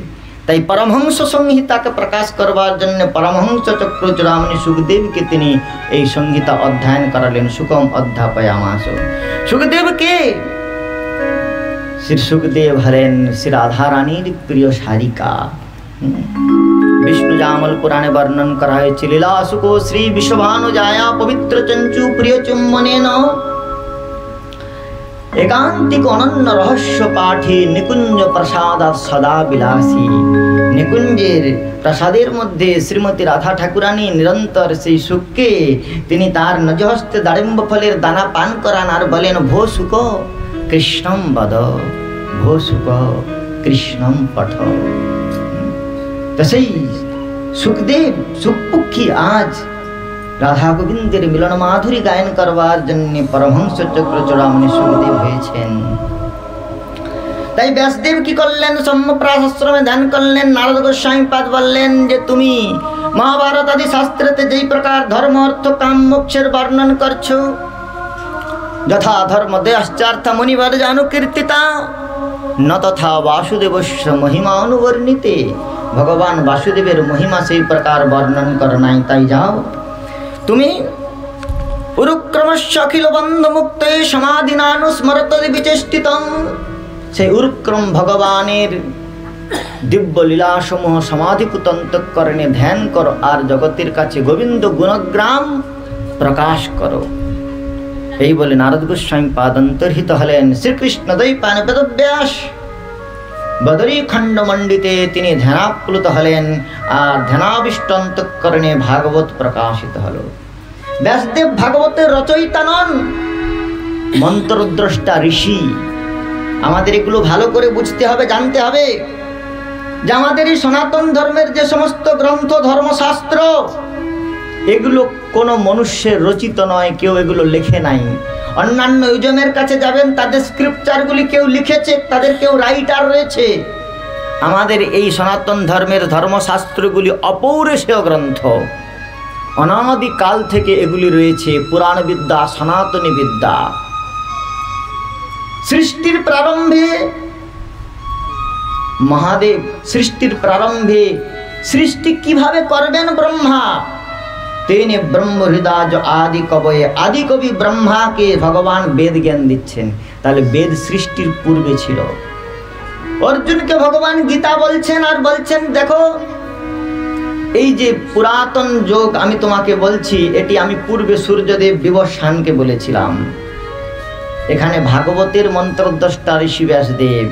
তাই পরমহংস সংহিতাকে প্রকাশ করবার জন্য পরমহংস চক্রচূড়ামণি সুখদেবকে তিনি এই সংহিতা অধ্যয়ন করালেন। সুখম অধ্যাপয়ামাস। সুখদেবকে শ্রী সুখদেব হলেন শ্রী রাধারানীর প্রিয় শারিকা। বিষ্ণু জামল পুরাণে বর্ণন করা হয়েছে, লীলা সুখ শ্রী বিশ্বভানুজায়া পবিত্র চঞ্চু প্রিয় চুম্বনেন একান্তিক অনন্য রহস্য পাঠে নিকুঞ্জ প্রসাদ সদা বিলাসী। নিকুঞ্জের প্রসাদের মধ্যে শ্রীমতী রাধা ঠাকুরানী নিরন্তর সেই সুখকে তিনি তার নজহস্তে দাড়িম্ব ফলের দানা পান করান আর বলেন, ভো সুখ কৃষ্ণম বদ, ভো সুখ কৃষ্ণম পঠ। তো সেই সুখদেব সুখপুক্ষী আজ রাধা গোবিন্দের মিলন মাধুরী গায়ন করবার জন্য পরমহংস চক্রচূড়ামণি সুখদেব হয়েছেন। তাই ব্যাসদেব কি করলেন? সম্যপ্রাস আশ্রমে ধ্যান করলেন। নারদ গোস্বামীপাদ বললেন যে তুমি মহাভারত আদি শাস্ত্রেতে যেই প্রকার ধর্ম অর্থ কাম মোক্ষের বর্ণন করছো, যথা ধর্ম দেয়াশ্চার্থ মুনিবার জানুকীর্তিতা ন তথা বাসুদেবস্য মহিমা অনুবর্ণিতে। ভগবান বাসুদেবের মহিমা সেই প্রকার বর্ণন কর নাই। তাই যাও তুমি উরুক্রমস্য অখিল বন্ধ মুক্ত সমাধিনানুস্মরত বিচেষ্টিতং। সেই উরুক্রম ভগবানের দিব্য লীলাসমূহ সমাধিপুত অন্তঃকরণে ধ্যান করো আর জগতের কাছে গোবিন্দ গুণগ্রাম প্রকাশ করো। এই বলে নারদ গোস্বামী পাদ অন্তর্হিত হলেন। শ্রীকৃষ্ণ দ্বৈপায়ন বেদব্যাস বদরী খণ্ড মণ্ডিতে তিনি ধ্যানাপ্লুত হলেন আর ধ্যানাবিষ্ট অন্তঃকরণে ভাগবত প্রকাশিত হল। ব্যাসদেব ভাগবতের রচয়িতা নন, মন্ত্রদ্রষ্টা ঋষি। আমাদের এগুলো ভালো করে বুঝতে হবে, জানতে হবে যে আমাদের এই সনাতন ধর্মের যে সমস্ত গ্রন্থ ধর্মশাস্ত্র, এগুলো কোনো মনুষ্যের রচিত নয়, কেউ এগুলো লেখে নাই। অন্যান্য ইউজমের কাছে যাবেন, তাদের স্ক্রিপচারগুলি কেউ লিখেছে, তাদের কেউ রাইটার রয়েছে। আমাদের এই সনাতন ধর্মের ধর্মশাস্ত্রগুলি অপৌরেষেয় গ্রন্থ। অনাদিকাল থেকে এগুলি রয়েছে, পুরাণ বিদ্যা, সনাতনী বিদ্যা। সৃষ্টির প্রারম্ভে মহাদেব সৃষ্টির প্রারম্ভে সৃষ্টি কিভাবে করবেন ব্রহ্মা, তেনে ব্রহ্ম হৃদয় আদি কবয়ে। আদি কবি ব্রহ্মাকে ভগবান বেদ জ্ঞান দিচ্ছেন। তাহলে বেদ সৃষ্টির পূর্বে ছিল। অর্জুনকে ভগবান গীতা বলছেন আর বলছেন, দেখো এই যে পুরাতন যোগ আমি তোমাকে বলছি, এটি আমি পূর্বে সূর্যদেব বিবস্বানকে বলেছিলাম। এখানে ভাগবতের মন্ত্রদ্রষ্টা ঋষি ব্যাসদেব।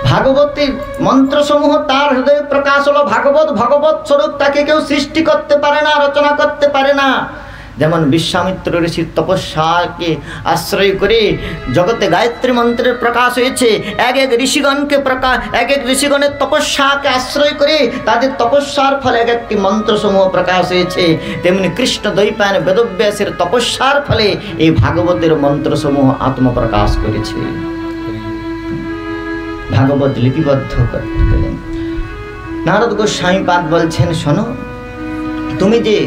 ভাগবতের মন্ত্রসমূহ তার হৃদয়ে প্রকাশ হলো। ভাগবত ভগবত স্বরূপ, তাকে কেউ সৃষ্টি করতে পারে না, রচনা করতে পারে না। যেমন বিশ্বামিত্র ঋষির তপস্যাকে আশ্রয় করে জগতে গায়ত্রী মন্ত্রের প্রকাশ হয়েছে, এক এক ঋষিগণের তপস্যাকে আশ্রয় করে তাদের তপস্যার ফলে এক একটি মন্ত্রসমূহ প্রকাশ হয়েছে, তেমনি কৃষ্ণ দ্বৈপায়ন বেদব্যাসের তপস্যার ফলে এই ভাগবতের মন্ত্রসমূহ আত্মপ্রকাশ করেছে। ভাগবত লিপিবদ্ধ করতে গেলেন। নারদ গোস্বামীপাদ বলছেন, শোনো, তুমি যে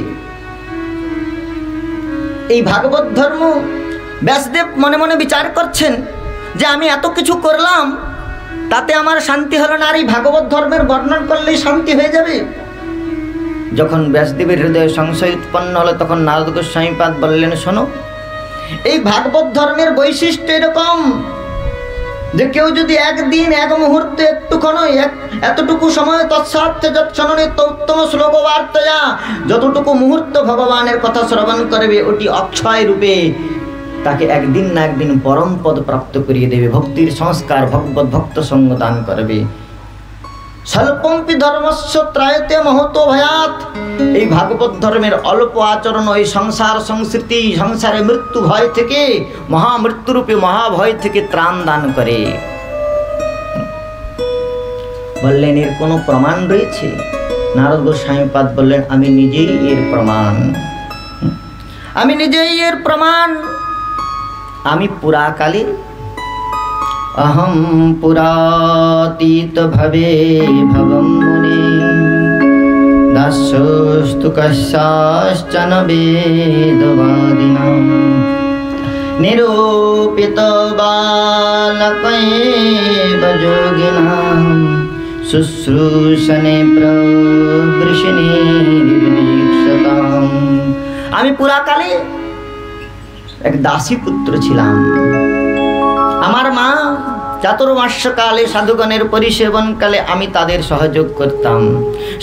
এই ভাগবত ধর্ম, ব্যাসদেব মনে মনে বিচার করছেন যে আমি এত কিছু করলাম, তাতে আমার শান্তি হলো না, আর এই ভাগবত ধর্মের বর্ণন করলেই শান্তি হয়ে যাবে। যখন ব্যাসদেবের হৃদয়ে সংশয় উৎপন্ন হলো, তখন নারদ গোস্বামীপাদ বললেন, শোনো, এই ভাগবত ধর্মের বৈশিষ্ট্য এরকম যে কেউ যদি একদিন এক মুহূর্তে এতটুকু সময় তৎসার্থে যৎসননে উত্তম শ্লোক বার্তয়া যতটুকু মুহূর্ত ভগবানের কথা শ্রবণ করবে, ওটি অক্ষয় রূপে তাকে একদিন না একদিন পরম পদ প্রাপ্ত করিয়ে দেবে, ভক্তির সংস্কার ভগবত ভক্ত সঙ্গ দান করবে। স্বল্পম্পি ধর্মস্য ত্রায়তে মহতো ভয়াত। এই ভাগবত ধর্মের অল্প আচরণ ওই সংসার সংস্কৃতি, সংসারে মৃত্যু ভয় থেকে, মহামৃত্যুরূপে মহাভয় থেকে ত্রাণ দান করে। বললেন, এর কোনো প্রমাণ রয়েছে? নারদ গোস্বামীপাদ বললেন, আমি নিজেই এর প্রমাণ, আমি নিজেই এর প্রমাণ। আমি পুরাকালে अहं पुरातीत भवे भवं मुने दास्योस्तु कस्याश्चन वेदवादिनां निरूपित बालकैव योगिनां शुश्रूषणे प्रवृषिणे निर्वीक्षताम्। আমি পুরাকালে এক দাসী পুত্র ছিলাম। আমার মা চাতুর্মাস্যকালে সাধুগণের পরিসেবনকালে আমি তাদের সহযোগ করতাম।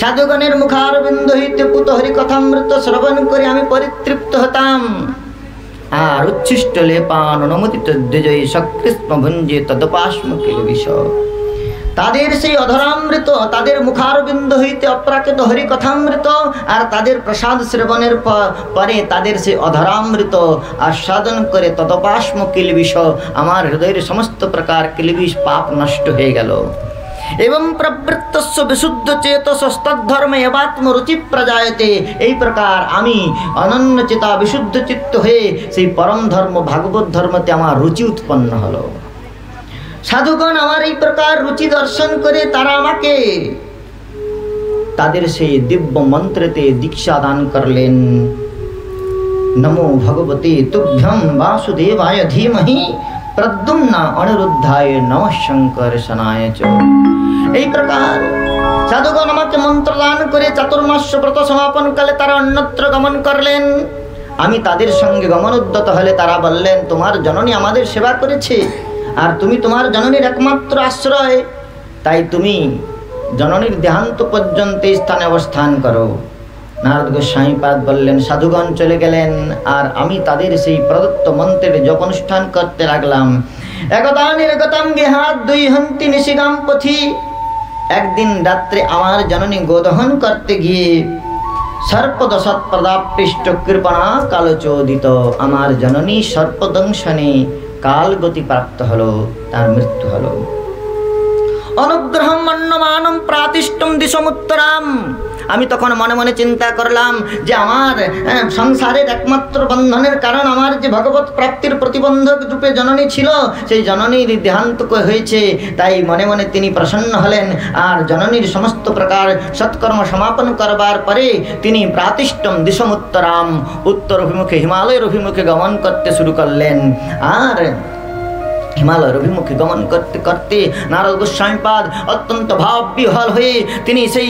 সাধুগণের মুখারবিন্দ হইতে পুত হরিকথামৃত শ্রবণ করে আমি পরিতৃপ্ত হতাম। আর উচ্ছিষ্ট লেপান অনুমোদিত দ্বিজয়ী সকৃষ্ণ ভুঞ্জে তদপাশ্মকিল বিষ। তাদের সেই অধরামৃত, তাদের মুখারবিন্দ হইতে অপ্রাকৃত হরিকথামৃত আর তাদের প্রসাদ শ্রবণের পরে তাদের সেই অধরামৃত আস্বাদন করে তদপাশ্ম কিলবিষ, আমার হৃদয়ের সমস্ত প্রকার কিলবিষ পাপ নষ্ট হয়ে গেল। এবং প্রবৃত্তস্য বিশুদ্ধ চেতস তদ্ধর্ম এবাত্ম রুচি প্রজায়তে। এই প্রকার আমি অনন্য চেতা বিশুদ্ধ চিত্ত হয়ে সেই পরম ধর্ম ভাগবত ধর্মতে আমার রুচি উৎপন্ন হলো। সাধুগণ আমার এই প্রকার রুচি দর্শন করে তারা আমাকে তাদের সেই দিব্য মন্ত্রেতে দীক্ষা দান করলেন। নমো ভগবতে তুভ্যং বাসুদেবায় ধীমহি প্রদ্যুম্না অনিরুদ্ধায় নমঃ শঙ্করশনায় চ। এই প্রকার সাধুগণ আমাকে মন্ত্র দান করে চাতুর্মাস্য ব্রত সমাপনকালে তারা অন্যত্র গমন করলেন। আমি তাদের সঙ্গে গমনোদ্যত হলে তারা বললেন, তোমার জননী আমাদের সেবা করেছে, আর তুমি তোমার জননীর একমাত্র আশ্রয়, তাই তুমি জননীর দেহান্ত পর্যন্ত স্থানে অবস্থান করো। নারদ গোস্বামীপাদ বললেন, সাধুগণ চলে গেলেন আর আমি তাদের সেই প্রদত্ত মন্ত্রের জপ অনুষ্ঠান করতে লাগলাম। একদা নির্গতম গেহাত দুই হন্তি নিশিগাম পথি। একদিন রাত্রে আমার জননী গোদহন করতে গিয়ে সর্পদশৎপ্রদাপৃষ্ট কৃপণা কালচোদিত। আমার জননী সর্পদংশনে কাল গতি প্রাপ্ত হলো, তার মৃত্যু হলো। অনুগ্রহম অন্নমানম প্রাতিষ্ঠম দিশমুত্তরাম। আমি তখন মনে মনে চিন্তা করলাম যে আমার সংসারের একমাত্র বন্ধনের কারণ আমার যে ভগবত প্রাপ্তির প্রতিবন্ধক রূপে জননী ছিল, সেই জননীর দেহান্ত হয়েছে। তাই মনে মনে তিনি প্রসন্ন হলেন আর জননীর সমস্ত প্রকার সৎকর্ম সমাপন করবার পরে তিনি প্রাতিষ্ঠম দিশমুত্তরাম, উত্তর অভিমুখে হিমালয়ের অভিমুখে গমন করতে শুরু করলেন। আর হিমালয়ের অভিমুখে গমন করতে করতে নারদ গোস্বামীপাদ অত্যন্ত ভাব বিহ্বল হয়ে তিনি সেই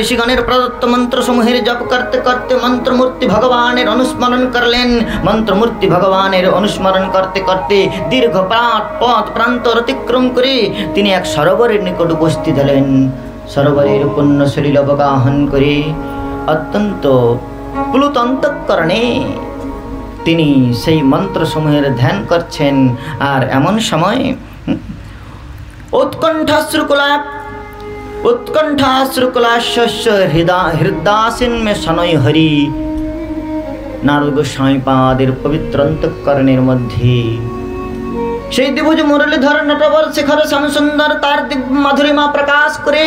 ঋষিগণের প্রদত্ত মন্ত্রসমূহের জপ করতে করতে মন্ত্রমূর্তি ভগবানের অনুস্মরণ করলেন। মন্ত্রমূর্তি ভগবানের অনুস্মরণ করতে করতে দীর্ঘ পথ প্রান্তর অতিক্রম করে তিনি এক সরোবরের নিকট উপস্থিত হলেন। সরোবরের পুণ্য সলিল অবগাহন করে অত্যন্ত প্লুত অন্তঃকরণে তিনি সেই মন্ত্রসমূহের ধ্যান করছেন। আর এমন সময় উৎকণ্ঠাশ্রুকুলাশস্য হৃদাসীন মে শনৈ হরি নারদ গোস্বামী পাদের পবিত্র অন্তঃকরণের মধ্যে সেই দিবুজ মুরলীধর নটবর শিখর শ্যামসুন্দর তার দিব্য মাধুরিমা প্রকাশ করে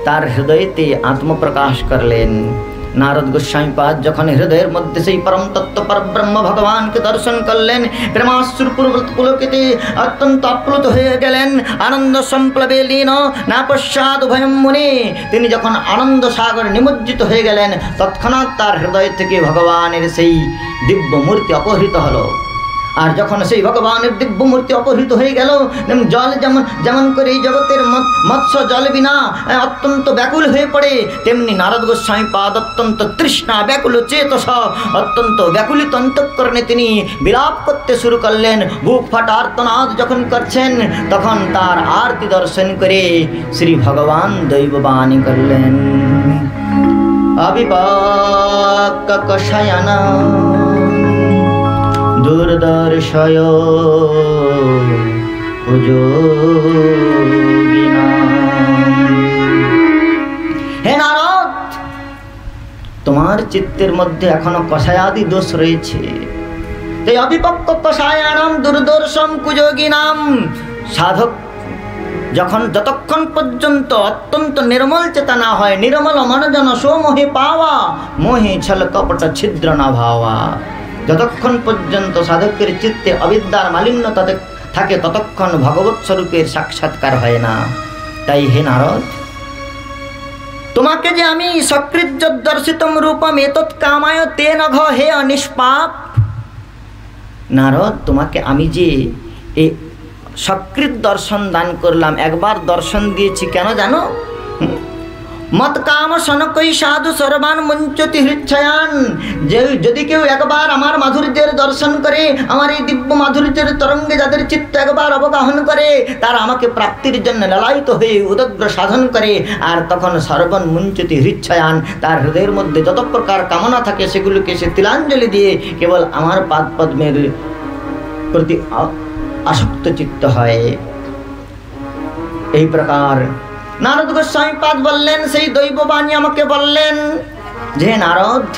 তার হৃদয়তে আত্মপ্রকাশ করলেন। নারদ গোস্বামী পাদ যখন হৃদয়ের মধ্যে সেই পরম তত্ত্ব পরব্রহ্ম ভগবানকে দর্শন করলেন, প্রেমাশ্রুপূর্বক পুলকিতে অত্যন্ত আপ্লুত হয়ে গেলেন। আনন্দ সম্প্লবে লীন না পশ্চাৎ উভয়ম মুনি, তিনি যখন আনন্দ সাগর নিমজ্জিত হয়ে গেলেন, তৎক্ষণাৎ তার হৃদয় থেকে ভগবানের সেই দিব্য মূর্তি অপহৃত হলো। আর যখন সেই ভগবানের দিব্য মূর্তি অপহৃত হয়ে গেল, জল যেমন করে এই জগতের মৎস্য জল বিনা অত্যন্ত ব্যাকুল হয়ে পড়ে, তেমনি নারদ গোস্বামী পাদ অত্যন্ত তৃষ্ণা ব্যাকুল চেতস অত্যন্ত ব্যাকুলিত অন্তঃকরণে তিনি বিলাপ করতে শুরু করলেন। বুক ফাটা আর্তনাদ যখন করছেন, তখন তার আরতি দর্শন করে শ্রী ভগবান দৈববাণী করলেন, অবিপাক কষায়না দুর্দর্শয় যোগিনা। হে নারদ, তোমার চিত্তের মধ্যে এখনো কষায়াদি দোষ রয়েছে। তাই অবিপক্ক কষায়ানাম দুর্দর্শম কুযোগিনাম, সাধক যতক্ষণ পর্যন্ত অত্যন্ত নির্মল চেতনা হয়, নির্মল মনজন সোমোহে পাওয়া, মোহে ছল কপট ছিদ্র না ভাওয়া, যতক্ষণ পর্যন্ত সাধকের চিত্তে অবিদ্যার মালিন্য থাকে ততক্ষণ ভগবৎ স্বরূপের সাক্ষাৎকার হয় না। তাই হে নারদ, তোমাকে যে আমি সকৃত দর্শিতম রূপম এতৎ কামায় তে নঘ, হে অনিষ্পাপ নারদ, তোমাকে আমি যে এই সকৃত দর্শন দান করলাম, একবার দর্শন দিয়েছি, কেন জানো? মত কাম সনকই সাধু সর্বান মুঞ্চতি হৃচ্ছয়ান, যে যদি কেউ একবার আমার মাধুর্যের দর্শন করে, আমার এই দিব্য মাধুর্যের তরঙ্গে যাদের চিত্ত একবার অবগাহন করে, তারা আমাকে প্রাপ্তির জন্য লালায়িত হয়ে উদগ্র সাধন করে। আর তখন সর্বন মুঞ্চতি হৃচ্ছয়ান, তার হৃদয়ের মধ্যে যত প্রকার কামনা থাকে সেগুলোকে সে তিলাঞ্জলি দিয়ে কেবল আমার পাদ পদ্মের প্রতি আসক্ত চিত্ত হয়। এই প্রকার নারদ গোস্বামী পাদ বললেন, সেই দৈববাণী আমাকে বললেন যে নারদ,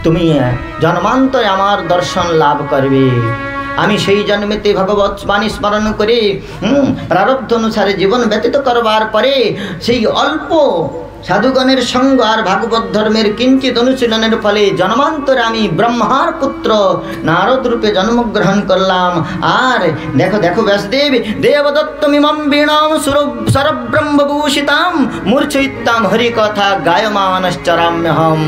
তুমি জন্মান্তরে আমার দর্শন লাভ করবে। আমি সেই জন্মেতে ভগবৎ বাণী স্মরণ করে প্রারব্ধ অনুসারে জীবন ব্যতীত করবার পরে সেই অল্প সাধুগণের সঙ্গ আর ভাগবত ধর্মের কিঞ্চিত অনুশীলনের ফলে জন্মান্তরে আমি ব্রহ্মার পুত্র নারদ রূপে জন্মগ্রহণ করলাম। আর দেখো দেখো ব্যাসদেব, দেবদত্তমিমম বীণাম সরব্রহ্মভূষিতাম মূর্ছয়িতাম হরিকথা গায়মানশ্চরাম্যহম।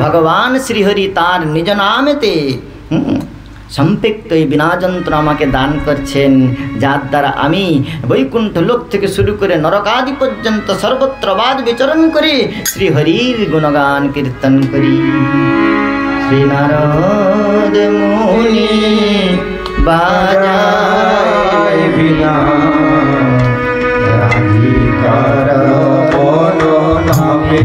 ভগবান শ্রীহরি তার নিজ নামেতে সম্পৃক্ত এই বিনাযন্ত্র আমাকে দান করছেন, যার দ্বারা আমি বৈকুণ্ঠ লোক থেকে শুরু করে নরকাদি পর্যন্ত সর্বত্র বাদ বিচরণ করে শ্রীহরির গুণগান কীর্তন করি। শ্রী নারদ মুনি বাজায় বিনা রাধিকার নামে,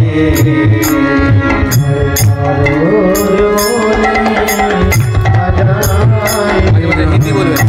হিন্দি বলবেন।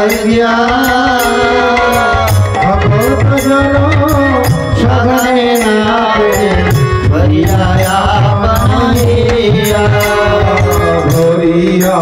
गया भगवत जनो सघने नावे भरिया बनाइया भरिया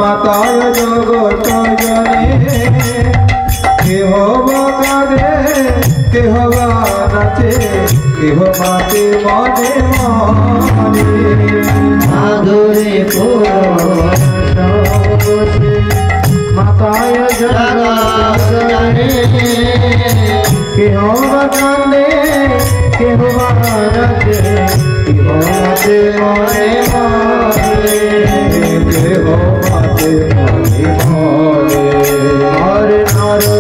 माताय जगत जने केह गारे केह नाचे केह माते मने मने माधुरी माताय जगत जने केह गाने केह नाचे केह माते मने मने केह माते मने मने हरे नारो